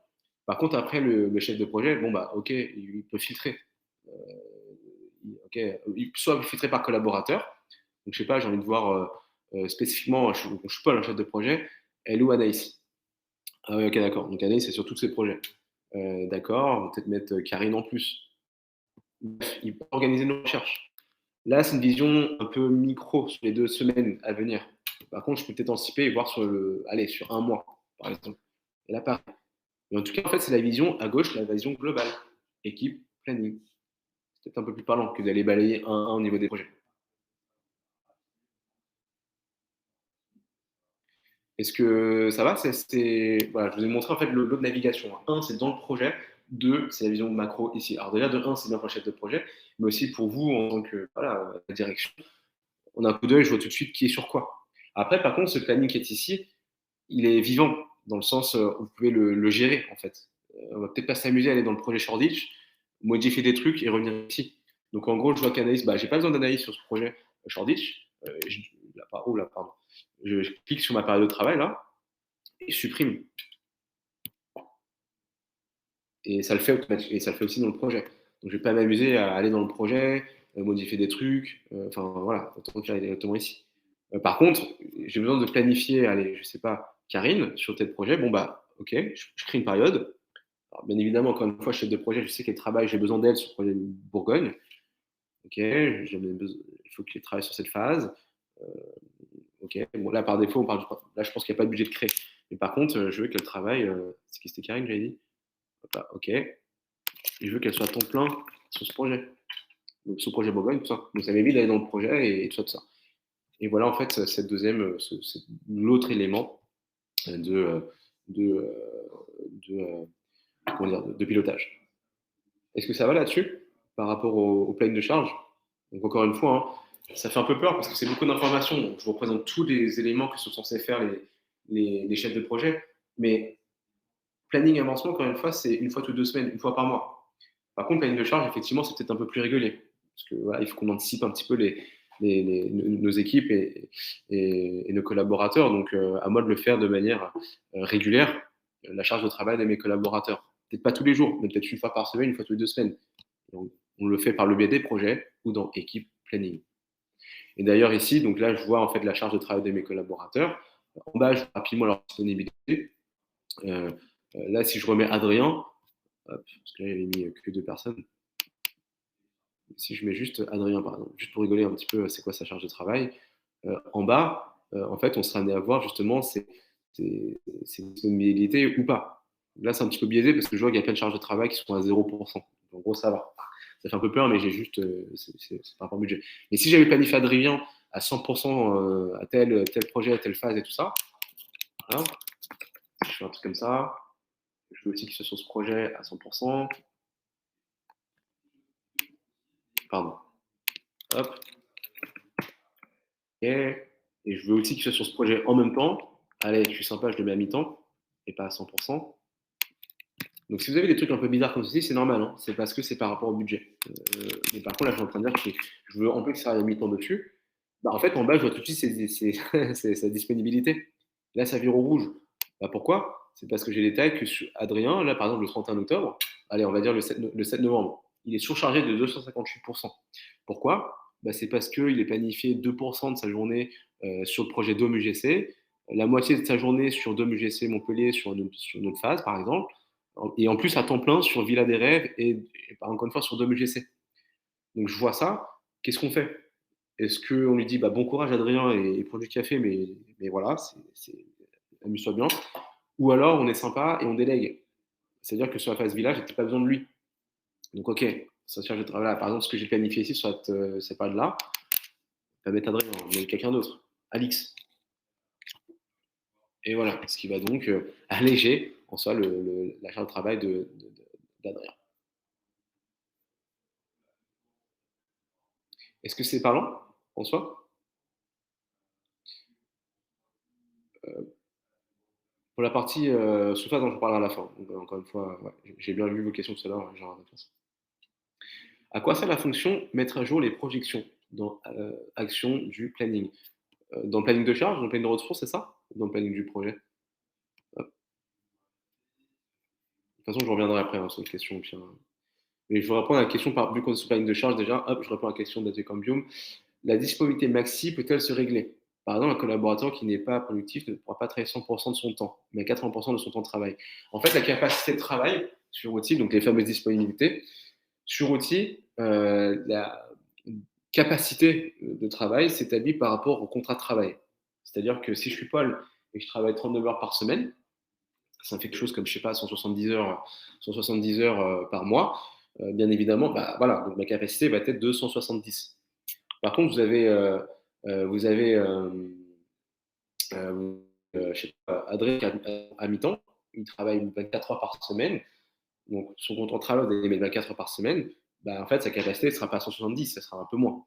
Par contre, après, le chef de projet, bon, bah, ok, il peut filtrer. Euh, ok, il peut soit filtrer par collaborateur. Donc, je sais pas, j'ai envie de voir spécifiquement, je suis pas un chef de projet, elle ou Anaïs. Ah oui, ok, d'accord. Donc, Anaïs, c'est sur tous ses projets. D'accord, on va peut-être mettre Karine en plus. Il peut organiser nos recherches. Là, c'est une vision un peu micro sur les 2 semaines à venir. Par contre, je peux peut-être anticiper et voir sur un mois, par exemple. Et là, pareil. Mais en tout cas, en fait, c'est la vision à gauche, la vision globale. Équipe, planning. C'est peut-être un peu plus parlant que d'aller balayer un à un au niveau des projets. Est-ce que ça va? Voilà, je vous ai montré en fait le lot de navigation. Un, c'est dans le projet. Deux, c'est la vision macro ici. Alors déjà, de un, c'est bien pour le chef de projet, mais aussi pour vous en tant que voilà, direction. On a un coup d'œil, je vois tout de suite qui est sur quoi. Après, par contre, ce planning qui est ici, il est vivant, dans le sens où vous pouvez le gérer, en fait. On va peut-être pas s'amuser à aller dans le projet Shoreditch, modifier des trucs et revenir ici. Donc, en gros, je vois qu'analyse, j'ai pas besoin d'analyse sur ce projet Shoreditch. Là, pardon. Je clique sur ma période de travail, là, et je supprime. Et ça le fait automatiquement, et ça le fait aussi dans le projet. Donc, je vais pas m'amuser à aller dans le projet, modifier des trucs. Enfin, voilà, autant faire directement ici. Par contre, j'ai besoin de planifier, allez, je sais pas, Karine, sur tel projet. Bon, ok, je crée une période. Alors, bien évidemment, encore une fois, chef de projet, je sais qu'elle travaille, j'ai besoin d'elle sur le projet de Bourgogne. Ok, il faut qu'elle travaille sur cette phase. Euh, ok, bon, là, par défaut, là, je pense qu'il n'y a pas de budget de créer. Mais par contre, je veux qu'elle travaille. C'est qui c'était Karine, j'avais dit. Hop là, ok. Et je veux qu'elle soit à temps plein sur ce projet. Donc, sur le projet Bourgogne, tout ça. Donc, ça m'évite d'aller dans le projet et tout ça, tout ça. Et voilà, en fait, l'autre élément de, de, comment dire, de pilotage. Est-ce que ça va là-dessus par rapport au planning de charge? Donc, encore une fois, hein, ça fait un peu peur parce que c'est beaucoup d'informations. Donc, je vous représente tous les éléments que sont censés faire les chefs de projet. Mais planning avancement, encore une fois, c'est une fois toutes 2 semaines, une fois par mois. Par contre, planning de charge, effectivement, c'est peut-être un peu plus régulier. Parce que voilà, il faut qu'on anticipe un petit peu nos équipes et nos collaborateurs. Donc, à moi de le faire de manière régulière, la charge de travail de mes collaborateurs. Peut-être pas tous les jours, mais peut-être une fois par semaine, une fois toutes les 2 semaines. Donc, on le fait par le biais des projets ou dans équipe planning. Et d'ailleurs, ici, donc là, je vois en fait la charge de travail de mes collaborateurs. En bas, je vois rapidement leur disponibilité. Euh, Là, si je remets Adrien, hop, parce que là, il avait mis que 2 personnes. Si je mets juste Adrien, par exemple, juste pour rigoler un petit peu, c'est quoi sa charge de travail. En bas, en fait, on sera amené à voir justement ses disponibilités ou pas. Là, c'est un petit peu biaisé parce que je vois qu'il y a plein de charges de travail qui sont à 0%. En gros, ça va. Ça fait un peu peur, mais j'ai juste, c'est par rapport au budget. Mais si j'avais planifié Adrien à 100% à tel projet, à telle phase et tout ça, voilà, je fais un truc comme ça. Je veux aussi qu'il soit sur ce projet à 100%. Pardon. Hop. Et je veux aussi qu'il soit sur ce projet en même temps. Allez, je suis sympa, je le mets à mi-temps et pas à 100%. Donc, si vous avez des trucs un peu bizarres comme ceci, c'est normal. Hein. C'est parce que c'est par rapport au budget. Mais par contre, là, je suis en train de dire que je veux en plus que ça aille à mi-temps dessus. En fait, en bas, je vois tout de suite sa disponibilité. Là, ça vire au rouge. Pourquoi? C'est parce que j'ai des tailles que sur Adrien, là, par exemple, le 31 octobre, allez, on va dire le 7 novembre, il est surchargé de 258%. Pourquoi? C'est parce qu'il est planifié 2% de sa journée sur le projet Dôme UGC, la moitié de sa journée sur Dôme UGC Montpellier sur une autre phase, par exemple, et en plus à temps plein sur Villa des Rêves et encore une fois sur Dôme UGC. Donc je vois ça, qu'est-ce qu'on fait? Est-ce qu'on lui dit bon courage Adrien et prends du café, mais voilà, amuse-toi bien. Ou alors on est sympa et on délègue. C'est-à-dire que sur la phase village, j'ai pas besoin de lui. Donc ok, ça charge de travail. Par exemple, ce que j'ai planifié ici sur cette période-là, pas mettre Adrien, mais quelqu'un d'autre, Alix. Et voilà, ce qui va donc alléger en soi la charge de travail d'Adrien. Est-ce que c'est parlant en soi? Pour la partie sous-phase, dont je parlerai à la fin. Donc, encore une fois, ouais, j'ai bien vu vos questions tout à l'heure, j'aurai la réponse. À quoi sert la fonction mettre à jour les projections dans action du planning? Dans le planning de charge, dans le planning de ressources, c'est ça? Dans le planning du projet? Hop. De toute façon, je reviendrai après sur cette question. Puis, mais je vais répondre à la question, vu qu'on est sur le planning de charge déjà, hop, je réponds à la question d'Atecambium. La disponibilité maxi peut-elle se régler? Par exemple, un collaborateur qui n'est pas productif ne pourra pas travailler 100% de son temps, mais 80% de son temps de travail. En fait, la capacité de travail sur outil, donc les fameuses disponibilités, sur outil, capacité de travail s'établit par rapport au contrat de travail. C'est-à-dire que si je suis Paul et que je travaille 39 heures par semaine, ça me fait quelque chose comme, je sais pas, 170 heures par mois, bien évidemment, bah, voilà, donc ma capacité va être de 170. Par contre, vous avez je sais pas, Adrien qui est à mi-temps, il travaille 24 heures par semaine, donc son contrat de travail, vous allez mettre 24 heures par semaine, bah, en fait, sa capacité ne sera pas à 170, ça sera un peu moins.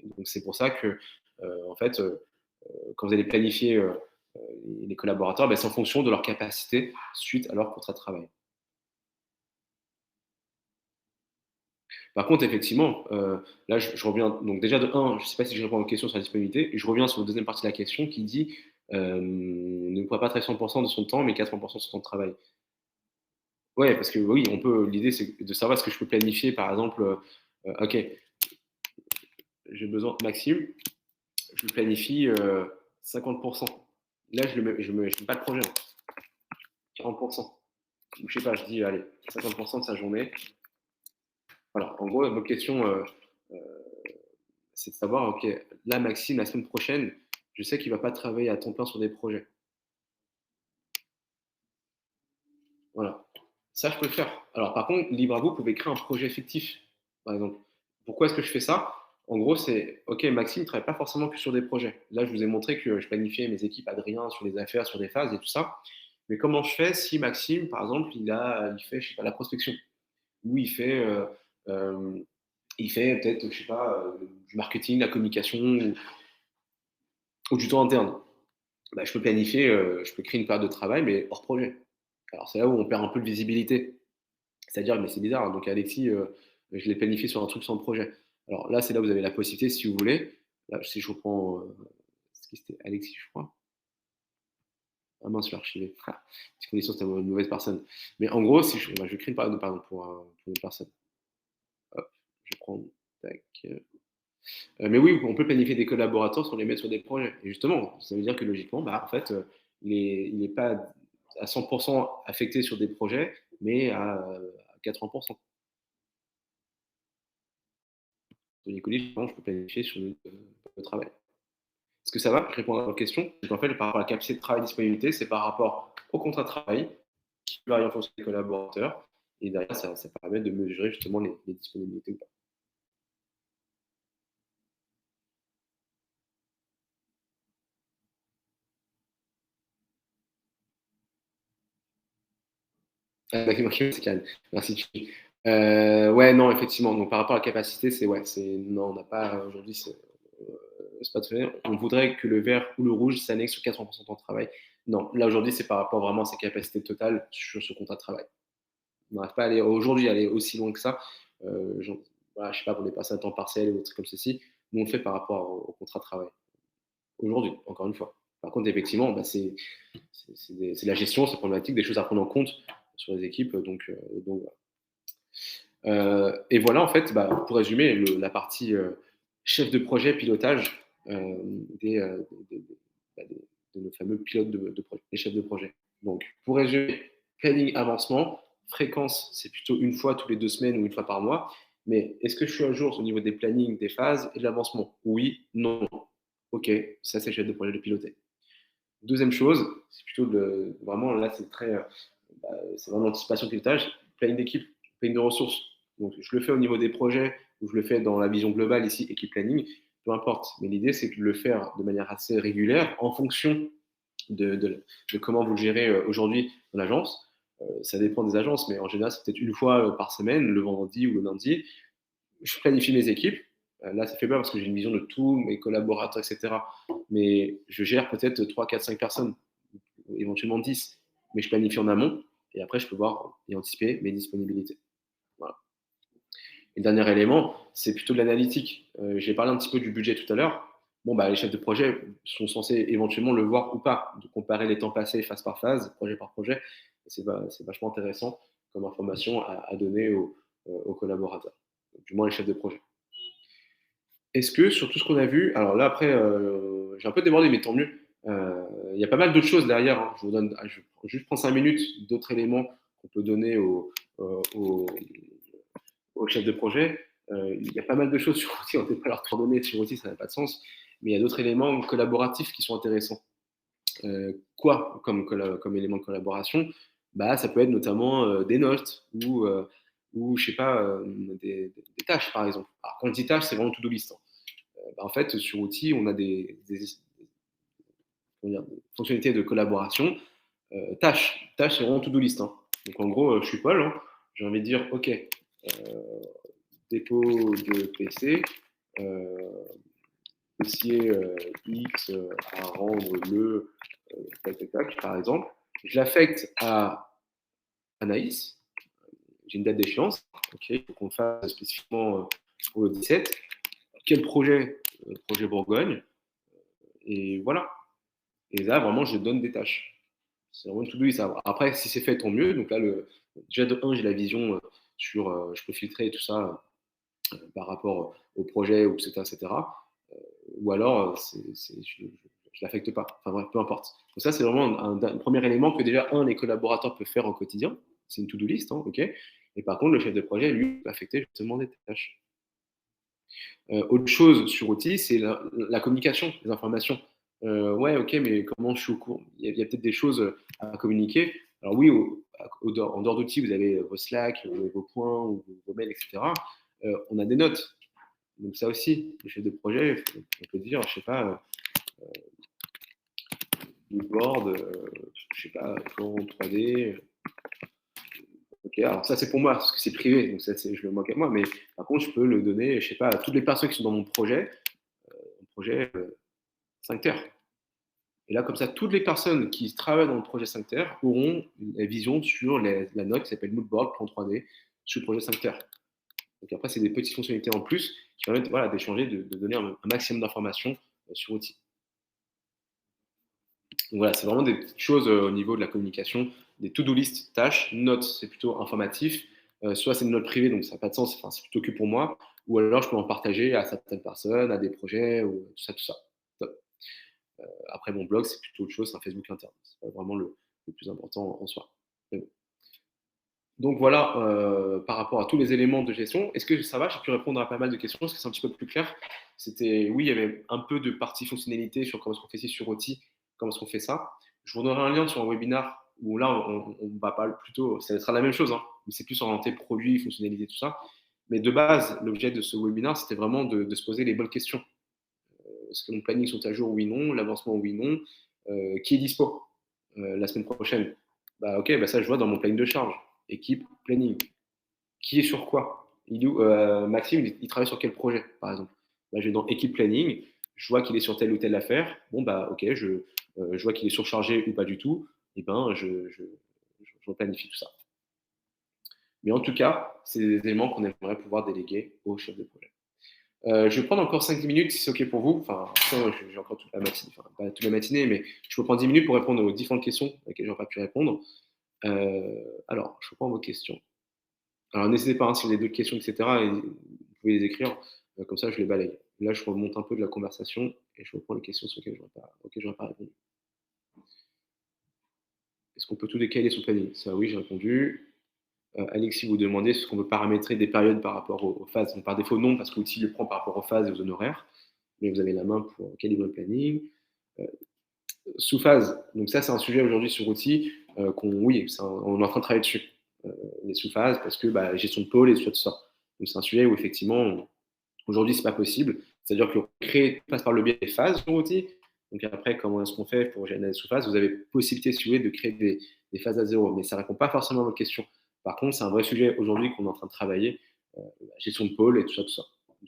Donc c'est pour ça que, en fait, quand vous allez planifier les collaborateurs, bah, c'est en fonction de leur capacité suite à leur contrat de travail. Par contre, effectivement, là, je reviens, donc déjà de un, je ne sais pas si je réponds à votre question sur la disponibilité, et je reviens sur la deuxième partie de la question qui dit ne pourra pas travailler 100% de son temps, mais 80% de son temps de travail. Ouais, parce que oui, on peut. L'idée, c'est de savoir ce que je peux planifier, par exemple. Ok, j'ai besoin, Maxime, je le planifie 50%. Là, je mets pas de projet, hein, 40%. Ou je sais pas, je dis, allez, 50% de sa journée. Voilà, en gros, votre question, euh, c'est de savoir, ok, là, Maxime, la semaine prochaine, je sais qu'il va pas travailler à temps plein sur des projets. Voilà. Ça, je peux le faire. Alors, par contre, libre à vous, vous pouvez créer un projet fictif, par exemple. Pourquoi est-ce que je fais ça? En gros, c'est, ok, Maxime ne travaille pas forcément que sur des projets. Là, je vous ai montré que je planifiais mes équipes Adrien sur les affaires, sur des phases et tout ça. Mais comment je fais si Maxime, par exemple, il fait, je sais pas, la prospection, ou euh, il fait peut-être, je sais pas, du marketing, la communication, ou du temps interne. Bah, je peux planifier, je peux créer une période de travail, mais hors projet. Alors c'est là où on perd un peu de visibilité. C'est-à-dire, mais c'est bizarre, hein, donc Alexis, je l'ai planifié sur un truc sans projet. Alors là, c'est là où vous avez la possibilité, si vous voulez. Là, si je reprends, c'était Alexis, je crois. Ah mince, je l'ai archivé. Ah, petite condition, c'était une mauvaise personne. Mais en gros, si je, bah, je crée une période, pardon, pour une personne. Hop, je prends. Tac. Mais oui, on peut planifier des collaborateurs sans les mettre sur des projets. Et justement, ça veut dire que logiquement, bah, en fait, il n'est pas à 100% affecté sur des projets, mais à 80%. Tony Collis, je peux planifier sur le travail. Est-ce que ça va? Je réponds à votre question. Donc, en fait, par rapport à la capacité de travail et disponibilité, c'est par rapport au contrat de travail qui varie en fonction des collaborateurs. Et derrière, ça permet de mesurer justement les disponibilités ou pas. Ah, c'est calme. Merci. Ouais, non, effectivement. Donc, par rapport à la capacité, c'est ouais, non, on n'a pas aujourd'hui, c'est pas de fait. On voudrait que le vert ou le rouge s'annexe sur 80% de temps de travail. Non, là aujourd'hui, c'est par rapport vraiment à sa capacité totale sur ce contrat de travail. On n'arrive pas à aller aujourd'hui à aller aussi loin que ça. Genre, voilà, je sais pas, pour des personnes à temps partiel ou des trucs comme ceci. Nous, on le fait par rapport au contrat de travail. Aujourd'hui, encore une fois. Par contre, effectivement, bah, c'est la gestion, c'est problématique, des choses à prendre en compte sur les équipes. Donc voilà. Et voilà, en fait, bah, pour résumer, la partie chef de projet, pilotage des, bah, de nos fameux pilotes de projet, des chefs de projet. Donc, pour résumer, planning, avancement, fréquence, c'est plutôt une fois tous les 2 semaines ou une fois par mois. Mais est-ce que je suis à jour au niveau des plannings, des phases et de l'avancement? Oui, non. Ok, ça c'est le chef de projet de piloter. Deuxième chose, c'est plutôt vraiment là, bah, c'est vraiment l'anticipation pilotage, planning d'équipe, planning de ressources. Donc, je le fais au niveau des projets ou je le fais dans la vision globale ici, équipe planning, peu importe. Mais l'idée, c'est de le faire de manière assez régulière en fonction de comment vous le gérez aujourd'hui dans l'agence. Ça dépend des agences, mais en général, c'est peut-être une fois par semaine, le vendredi ou le lundi. Je planifie mes équipes. Là, ça fait peur parce que j'ai une vision de tous mes collaborateurs, etc. Mais je gère peut-être 3, 4, 5 personnes, éventuellement 10. Mais je planifie en amont et après, je peux voir et anticiper mes disponibilités. Voilà. Et le dernier élément, c'est plutôt de l'analytique. J'ai parlé un petit peu du budget tout à l'heure. Bon, bah, les chefs de projet sont censés éventuellement le voir ou pas, de comparer les temps passés phase par phase, projet par projet. C'est vachement intéressant comme information à donner aux collaborateurs, du moins les chefs de projet. Est-ce que sur tout ce qu'on a vu, alors là après, j'ai un peu débordé, mais tant mieux. Il y a pas mal d'autres choses derrière, hein. Je vais juste prendre 5 minutes d'autres éléments qu'on peut donner aux chefs de projet. Il y a pas mal de choses sur Outils, on ne peut pas leur coordonner sur Outils, ça n'a pas de sens. Mais il y a d'autres éléments collaboratifs qui sont intéressants. Quoi comme élément de collaboration? Bah, ça peut être notamment des notes ou je sais pas, des tâches par exemple. Alors, quand je dis tâches, c'est vraiment to-do list, hein. Bah, en fait, sur Outils, on a comment dire, des fonctionnalités de collaboration. Tâches, c'est vraiment to-do list, hein. Donc en gros, je suis Paul, hein, j'ai envie de dire, ok, dépôt de PC, dossier X à rendre tac, tac, tac, par exemple. Je l'affecte à Anaïs. J'ai une date d'échéance. Ok, il faut qu'on le fasse spécifiquement pour le 17. Quel projet? Projet Bourgogne. Et voilà. Et là, vraiment, je donne des tâches. C'est vraiment tout douce. Après, si c'est fait, tant mieux. Donc là, déjà de 1, j'ai la vision sur, je peux filtrer tout ça par rapport au projet, etc. etc. Ou alors, je ne l'affecte pas. Enfin bref, peu importe. Donc ça, c'est vraiment un premier élément que déjà, les collaborateurs peuvent faire au quotidien. C'est une to-do list, hein, ok. Et par contre, le chef de projet, lui, peut affecter justement des tâches. Autre chose sur outils, c'est la communication, les informations. Ouais, ok, mais comment je suis au courant? Il y a peut-être des choses à communiquer. Alors oui, en dehors d'outils, vous avez vos Slack, vos points, ou vos mails, etc. On a des notes. Donc ça aussi, le chef de projet, on peut dire, je sais pas, board, je sais pas, plan 3D. Ok, alors ça c'est pour moi, parce que c'est privé, donc ça je le moque à moi, mais par contre je peux le donner, je sais pas, à toutes les personnes qui sont dans mon projet 5 terres. Et là, comme ça, toutes les personnes qui travaillent dans le projet 5 terres auront la vision sur la note qui s'appelle Moodboard, plan 3D, sur le projet 5 terres. Donc après, c'est des petites fonctionnalités en plus qui permettent voilà, d'échanger, de donner un maximum d'informations sur Outil. Donc voilà, c'est vraiment des petites choses au niveau de la communication, des to-do list, tâches, notes, c'est plutôt informatif. Soit c'est une note privée, donc ça n'a pas de sens, enfin, c'est plutôt que pour moi. Ou alors je peux en partager à certaines personnes, à des projets, ou tout ça, tout ça. Top. Après, mon blog, c'est plutôt autre chose, c'est un Facebook interne. C'est pas vraiment le plus important en soi. Mais bon. Donc voilà, par rapport à tous les éléments de gestion, est-ce que ça va? J'ai pu répondre à pas mal de questions. Est-ce que c'est un petit peu plus clair? C'était, oui, il y avait un peu de partie fonctionnalité sur comment est-ce qu'on fait ci sur OTI, comment est-ce qu'on fait ça. Je vous donnerai un lien sur un webinar où là, on va parler plutôt, ça sera la même chose, hein, mais c'est plus orienté produit, fonctionnalité, tout ça. Mais de base, l'objet de ce webinar, c'était vraiment de se poser les bonnes questions. Est-ce que mon planning sont à jour, oui, non? L'avancement, oui, non? Qui est dispo la semaine prochaine? Bah, ok, bah ça, je vois dans mon planning de charge. Équipe, planning. Qui est sur quoi? Maxime, il travaille sur quel projet, par exemple? Bah, je vais dans équipe planning, je vois qu'il est sur telle ou telle affaire. Bon, bah, ok, je vois qu'il est surchargé ou pas du tout. Et ben, je replanifie tout ça. Mais en tout cas, c'est des éléments qu'on aimerait pouvoir déléguer au chef de projet. Je vais prendre encore 5-10 minutes si c'est OK pour vous. Enfin, j'ai encore toute la matinée, enfin, pas toute la matinée, mais je peux prendre 10 minutes pour répondre aux différentes questions auxquelles je n'aurais pas pu répondre. Alors, je reprends vos questions. Alors, n'hésitez pas, hein, si vous avez d'autres questions, etc., et vous pouvez les écrire. Comme ça, je les balaye. Là, je remonte un peu de la conversation et je reprends les questions sur lesquelles je n'aurais pas répondu. Est-ce qu'on peut tout décaler son planning? Ça, oui, j'ai répondu. Alexis, vous demandez est-ce qu'on peut paramétrer des périodes par rapport aux phases. Donc, par défaut, non, parce que l'outil le prend par rapport aux phases et aux honoraires. Mais vous avez la main pour calibrer le planning. Euh, Sous phase, donc ça, c'est un sujet aujourd'hui sur Outil oui, on est en train de travailler dessus. Les sous phases, parce que gestion de pôle et tout ça. Donc, c'est un sujet où effectivement, aujourd'hui, c'est pas possible. C'est-à-dire que passe par le biais des phases sur Outil. Donc après, comment est-ce qu'on fait pour générer des sous-phases? Vous avez possibilité, si vous voulez, de créer des phases à zéro, mais ça ne répond pas forcément à votre question. Par contre, c'est un vrai sujet aujourd'hui qu'on est en train de travailler, la gestion de pôle et tout ça, tout ça.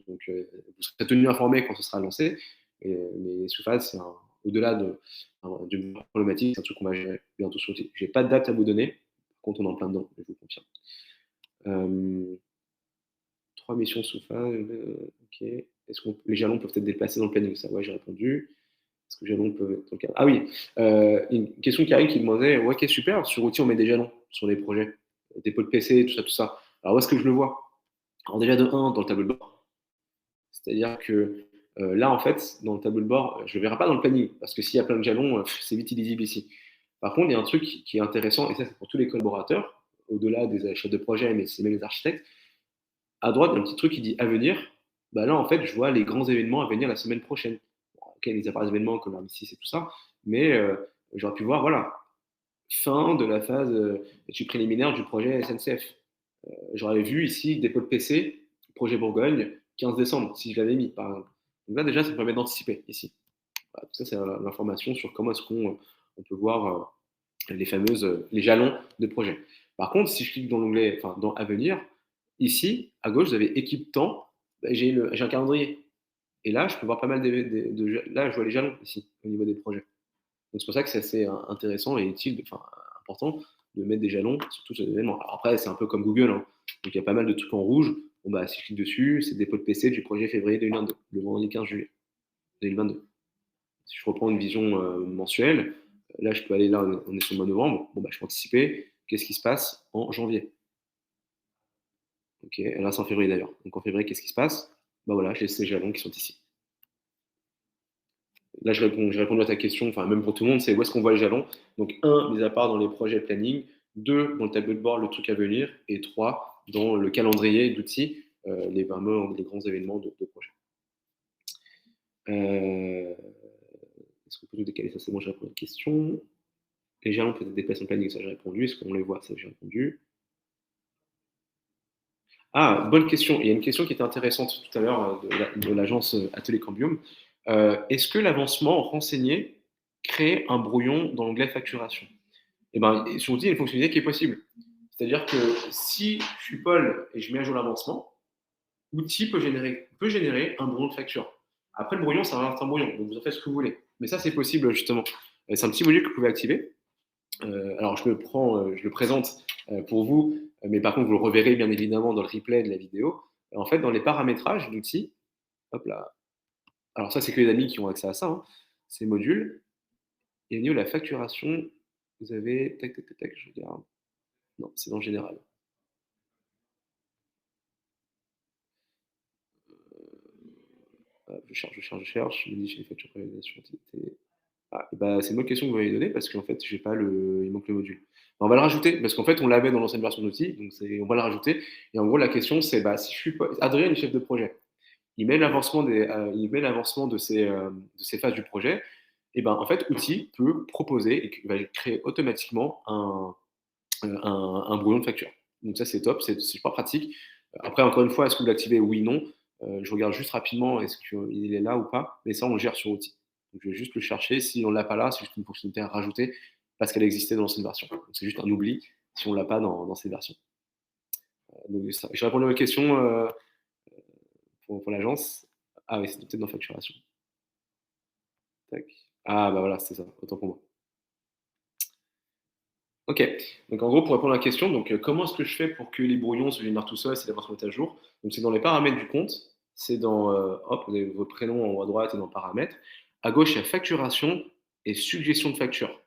Donc, vous serez tenu informé quand ce sera lancé, mais les sous-phases, c'est au-delà d'une problématique, c'est un truc qu'on va gérer bientôt sur Outil. Je n'ai pas de date à vous donner, par contre, on est en plein dedans, je vous confirme. 3 missions sous phase, ok. Est-ce que les jalons peuvent être déplacés dans le planning? Ça, ouais, j'ai répondu. Est-ce que les jalons peuvent être dans le cadre? Ah oui, une question qui arrive qui demandait, ouais, ok, super, sur Outil, on met des jalons sur les projets, dépôt de PC, tout ça, tout ça. Alors, où est-ce que je le vois? Alors, déjà, de 1, dans le tableau de bord. C'est-à-dire que là, en fait, dans le tableau de bord, je ne le verrai pas dans le planning, parce que s'il y a plein de jalons, c'est vite illisible ici. Par contre, il y a un truc qui est intéressant, et ça, c'est pour tous les collaborateurs, au-delà des chefs de projet, mais c'est même les architectes. À droite, il y a un petit truc qui dit à venir. Bah là, en fait, je vois les grands événements à venir la semaine prochaine. Bon, OK, les appareils événements comme l'armistice et tout ça, mais j'aurais pu voir, voilà, fin de la phase études préliminaires du projet SNCF. J'aurais vu ici dépôt de PC, projet Bourgogne, 15 décembre, si je l'avais mis, par exemple. Donc là, déjà, ça me permet d'anticiper ici. Voilà, tout ça, c'est l'information sur comment est-ce qu'on peut voir les jalons de projet. Par contre, si je clique dans l'onglet, enfin, dans Avenir, ici, à gauche, vous avez équipe temps, bah, j'ai un calendrier. Et là, je peux voir pas mal là, je vois les jalons ici, au niveau des projets. Donc c'est pour ça que c'est assez intéressant et utile, enfin important, de mettre des jalons sur tous ces événements. Alors après, c'est un peu comme Google, hein. Donc il y a pas mal de trucs en rouge. Bon, bah, si je clique dessus, c'est dépôt de PC du projet février 2022, le vendredi 15 juillet 2022. Si je reprends une vision mensuelle, là, je peux aller là, on est sur le mois de novembre. Bon, bah, je peux anticiper qu'est-ce qui se passe en janvier. Ok, là, c'est en février d'ailleurs. Donc en février, qu'est-ce qui se passe? Bah voilà, j'ai ces jalons qui sont ici. Là, j'ai répondu à ta question, enfin, même pour tout le monde, c'est où est-ce qu'on voit les jalons. Donc, un, mis à part dans les projets planning, deux, dans le tableau de bord, le truc à venir, et trois, dans le calendrier d'outils, vraiment les grands événements de projet. Est-ce qu'on peut nous décaler ça? C'est bon, j'ai répondu à la question. Les jalons peut-être déplacent en planning, ça j'ai répondu. Est-ce qu'on les voit? Ça j'ai répondu. Ah, bonne question. Il y a une question qui était intéressante tout à l'heure de l'agence Atelier Cambium. Est-ce que l'avancement renseigné crée un brouillon dans l'onglet facturation? Eh ben, sur l'outil, il y a une fonctionnalité qui est possible. C'est-à-dire que si je suis Paul et je mets à jour l'avancement, l'outil peut générer un brouillon de facture. Après, le brouillon, ça reste un brouillon, donc vous en faites ce que vous voulez. Mais ça, c'est possible, justement. C'est un petit module que vous pouvez activer. Alors, je le présente pour vous, mais par contre, vous le reverrez bien évidemment dans le replay de la vidéo. En fait, dans les paramétrages d'outils, hop là. Alors, ça, c'est que les amis qui ont accès à ça, hein, ces modules. Et au niveau de la facturation, vous avez. Tac, tac, tac, tac, je regarde. Non, c'est dans le général. Je cherche, je cherche, je cherche. Modifier les factures pour réalisation activité. Ah, et bah, c'est une bonne question que vous m'avez donnée parce qu'en fait, j'ai pas le, il manque le module. On va le rajouter parce qu'en fait, on l'avait dans l'ancienne version d'outil, donc on va le rajouter. Et en gros, la question, c'est bah, si je suis pas, Adrien est chef de projet, il met l'avancement de ces phases du projet. Et ben, en fait, outil peut proposer et va créer automatiquement un brouillon de facture. Donc ça, c'est top, c'est super pratique. Après, encore une fois, est-ce que vous l'activez? Oui, non. Je regarde juste rapidement, est-ce qu'il est là ou pas? Mais ça, on le gère sur outil. Donc, je vais juste le chercher. Si on ne l'a pas là, c'est juste une fonctionnalité à rajouter parce qu'elle existait dans l'ancienne version. Donc, c'est juste un oubli si on ne l'a pas dans cette version. Donc, j'ai répondu à votre question pour l'agence. Ah oui, c'est peut-être dans facturation. Tac. Ah bah voilà, c'est ça, autant pour moi. OK. Donc en gros, pour répondre à la question, donc comment est-ce que je fais pour que les brouillons se génèrent tout seuls, c'est d'avoir se mettre à jour? Donc c'est dans les paramètres du compte, c'est dans, hop, vous avez votre prénom en haut à droite et dans paramètres. À gauche, il y a facturation et suggestion de facture.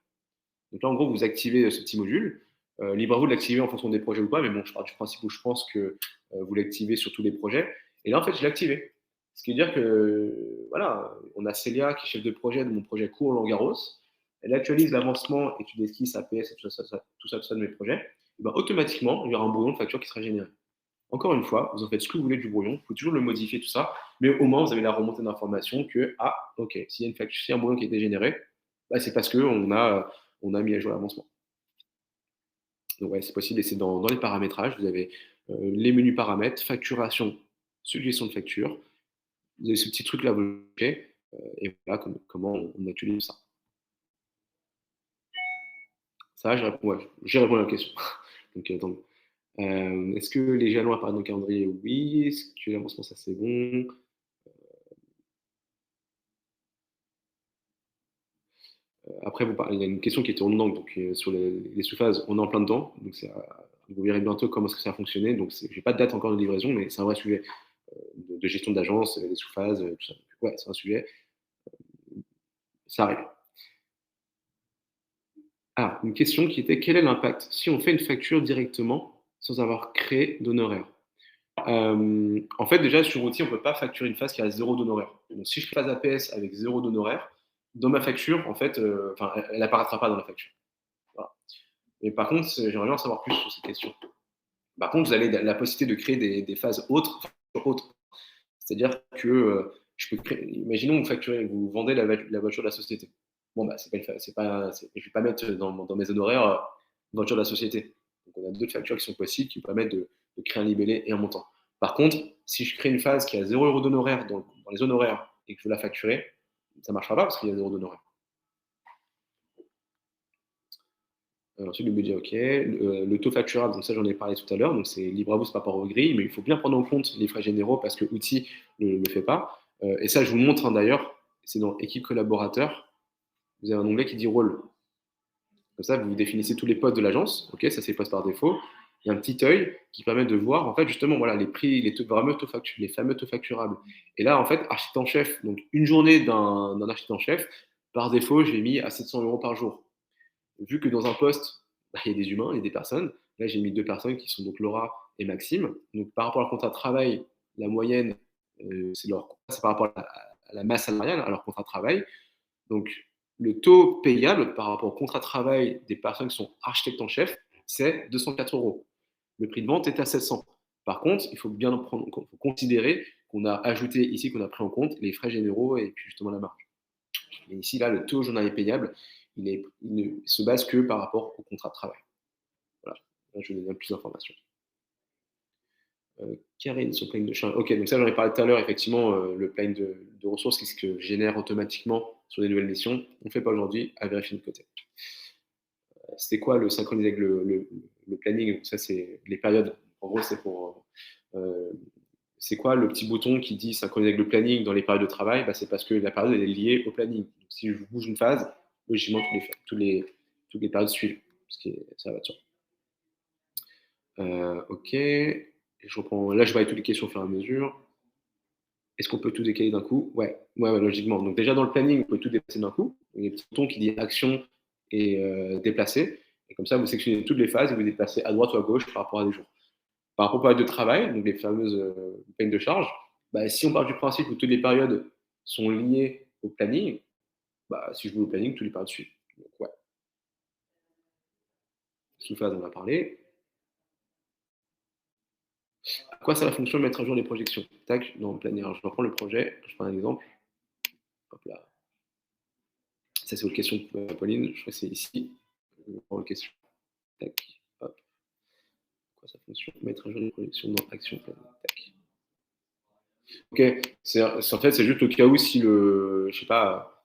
Donc là, en gros, vous activez, ce petit module. Libre à vous de l'activer en fonction des projets ou pas, mais bon, je pars du principe où je pense que, vous l'activez sur tous les projets et là, en fait, je l'ai activé. Ce qui veut dire que, voilà, on a Célia qui est chef de projet de mon projet cours Langaros. Elle actualise l'avancement, étude d'esquisse, APS et tout ça de mes projets. Et ben, automatiquement, il y aura un brouillon de facture qui sera généré. Encore une fois, vous en faites ce que vous voulez du brouillon, vous pouvez toujours le modifier, tout ça, mais au moins, vous avez la remontée d'information que, ah, OK, s'il y a une facture, s'il y a un brouillon qui a été généré, bah, c'est parce qu'on a mis à jour l'avancement. Donc ouais, c'est possible et c'est dans les paramétrages, vous avez les menus paramètres, facturation, suggestion de facture. Vous avez ce petit truc-là, vous le cliquez, et voilà comment on utilise ça. Ça, ouais, j'ai répondu à la question. Donc, est-ce que les jalons apparaissent dans le calendrier? Oui. Est-ce que l'avancement, ça c'est bon? Après, il y a une question qui était redondante, donc sur les sous-phases, on est en plein dedans. Donc, vous verrez bientôt comment est-ce que ça a fonctionné. Donc, je n'ai pas de date encore de livraison, mais c'est un vrai sujet de gestion d'agence, les sous-phases, tout ça. Ouais, c'est un sujet. Ça arrive. Ah, une question qui était quel est l'impact si on fait une facture directement sans avoir créé d'honoraires? En fait, déjà, sur outil, on ne peut pas facturer une phase qui a zéro d'honoraires. Donc, si je fais phase APS avec zéro d'honoraires, dans ma facture, en fait, elle n'apparaîtra pas dans la facture. Voilà. Et par contre, j'aimerais bien en savoir plus sur cette question. Par contre, vous avez la possibilité de créer des phases autres. C'est-à-dire que je peux créer, imaginons, vous vendez la voiture de la société. Bon, bah, je ne vais pas mettre dans mes honoraires voiture de la société. Donc, on a d'autres factures qui sont possibles qui permettent de créer un libellé et un montant. Par contre, si je crée une phase qui a 0 € d'honoraires dans les honoraires et que je veux la facturer, ça ne marchera pas parce qu'il y a 0 d'honoraires. Ensuite, le budget, OK. Le taux facturable, donc ça, j'en ai parlé tout à l'heure. Donc, c'est libre à vous par rapport aux grilles, mais il faut bien prendre en compte les frais généraux parce que l'outil ne le fait pas. Et ça, je vous montre d'ailleurs, c'est dans équipe collaborateur. Vous avez un onglet qui dit rôle. Comme ça, vous définissez tous les postes de l'agence. OK, ça, c'est les postes par défaut. Il y a un petit œil qui permet de voir, en fait, justement, voilà, les prix, les fameux taux facturables. Et là, en fait, architecte en chef, donc une journée d'un architecte en chef, par défaut, je l'ai mis à 700 € par jour. Vu que dans un poste, bah, il y a des humains, il y a des personnes. Là, j'ai mis 2 personnes qui sont donc Laura et Maxime. Donc, par rapport à leur contrat de travail, la moyenne, c'est par rapport à la masse salariale, à leur contrat de travail. Donc, le taux payable par rapport au contrat de travail des personnes qui sont architectes en chef, c'est 204 €. Le prix de vente est à 700. Par contre, il faut bien faut considérer qu'on a ajouté ici, qu'on a pris en compte les frais généraux et puis justement la marge. Et ici, là, le taux journalier payable, il ne se base que par rapport au contrat de travail. Voilà. Là, je vais donner plus d'informations. Karine, son planning de charge. Ok, donc ça, j'en ai parlé tout à l'heure. Effectivement, le planning de ressources, qu'est-ce que génère automatiquement sur des nouvelles missions. On ne fait pas aujourd'hui, à vérifier de côté. C'était quoi le synchroniser avec le planning? Donc ça, c'est les périodes. En gros, euh, c'est quoi le petit bouton qui dit synchroniser avec le planning dans les périodes de travail? Bah, c'est parce que la période elle est liée au planning. Donc, si je bouge une phase, logiquement, toutes les périodes suivent. Ça va de soi. Ok. Là, je vais toutes les questions au fur et à mesure. Est-ce qu'on peut tout décaler d'un coup? Ouais, logiquement. Donc déjà dans le planning, on peut tout déplacer d'un coup. Il y a un petit bouton qui dit action et déplacer. Et comme ça, vous sélectionnez toutes les phases et vous déplacez à droite ou à gauche par rapport à des jours. Par rapport aux périodes de travail, donc les fameuses peines de charge, bah, si on part du principe où toutes les périodes sont liées au planning, bah, si je veux au planning, tous les périodes suivent. Donc ouais, sous-phase, on va parler. À quoi sert la fonction de mettre à jour les projections? Tac, dans le planning. Alors, je reprends le projet, je prends un exemple. Hop là. Ça, c'est votre question, Pauline. Je crois que c'est ici. Je reprends la question. Tac, hop. Quoi sa fonction? Mettre à jour les projections dans Action Planning. Tac. Ok, en fait, c'est juste au cas où si je sais pas,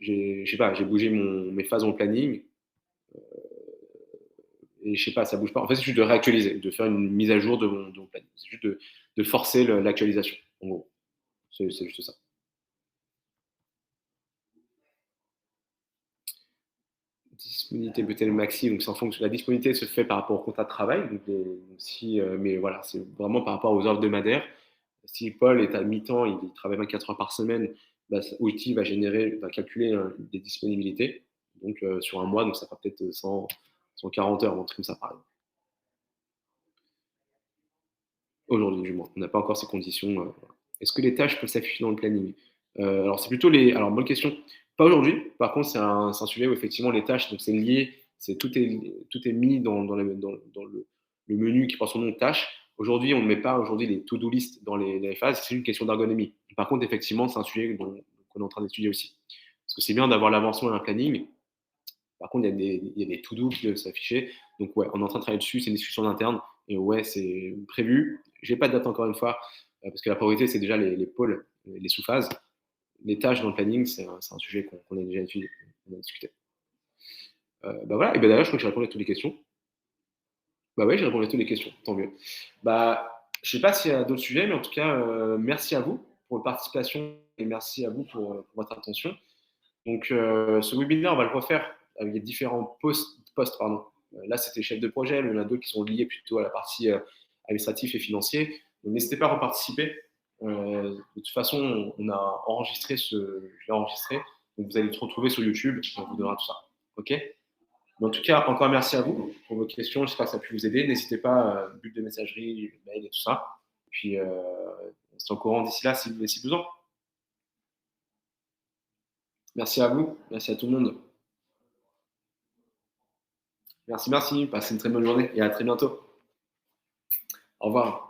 j'ai bougé mes phases en planning et je sais pas, ça bouge pas. En fait, c'est juste de réactualiser, de faire une mise à jour de mon planning. C'est juste de forcer l'actualisation, en gros. C'est juste ça. Disponibilité peut-être maxi, donc c'est en fonction. La disponibilité se fait par rapport au contrat de travail, mais voilà, c'est vraiment par rapport aux heures hebdomadaires. Si Paul est à mi-temps, il travaille 24 heures par semaine, bah, Outil va calculer des disponibilités, donc sur un mois, donc ça fera peut-être 140 heures, un truc comme ça par exemple. Aujourd'hui, du moins. On n'a pas encore ces conditions. Est-ce que les tâches peuvent s'afficher dans le planning? Alors, c'est plutôt les. Alors, bonne question. Pas aujourd'hui. Par contre, c'est un sujet où effectivement les tâches, donc c'est lié, tout est mis dans le menu qui prend son nom de tâches. Aujourd'hui, on ne met pas aujourd'hui les to-do list dans les phases. C'est une question d'ergonomie. Par contre, effectivement, c'est un sujet qu'on est en train d'étudier aussi. Parce que c'est bien d'avoir l'avancement et un planning. Par contre, il y a des to-do qui doivent s'afficher. Donc, ouais, on est en train de travailler dessus. C'est une discussion interne. Et ouais, c'est prévu. J'ai pas de date encore une fois, parce que la priorité, c'est déjà les pôles, les sous-phases. Les tâches dans le planning, c'est un sujet qu'on a déjà étudié, on a discuté. Bah voilà, et bah d'ailleurs, je crois que j'ai répondu à toutes les questions. Bah ouais, j'ai répondu à toutes les questions, tant mieux. Bah, je sais pas s'il y a d'autres sujets, mais en tout cas, merci à vous pour votre participation et merci à vous pour votre attention. Donc, ce webinaire, on va le refaire avec les différents postes. Pardon. Là, c'était chef de projet, mais il y en a d'autres qui sont liés plutôt à la partie administrative et financière. Donc, n'hésitez pas à reparticiper. De toute façon, on a enregistré je l'ai enregistré. Donc, vous allez le retrouver sur YouTube. On vous donnera tout ça. OK? Mais en tout cas, encore merci à vous pour vos questions. J'espère que ça a pu vous aider. N'hésitez pas, but de messagerie, mail et tout ça. Puis, on se tient au courant d'ici là si besoin. Merci à vous. Merci à tout le monde. Merci. Passez une très bonne journée et à très bientôt. Au revoir.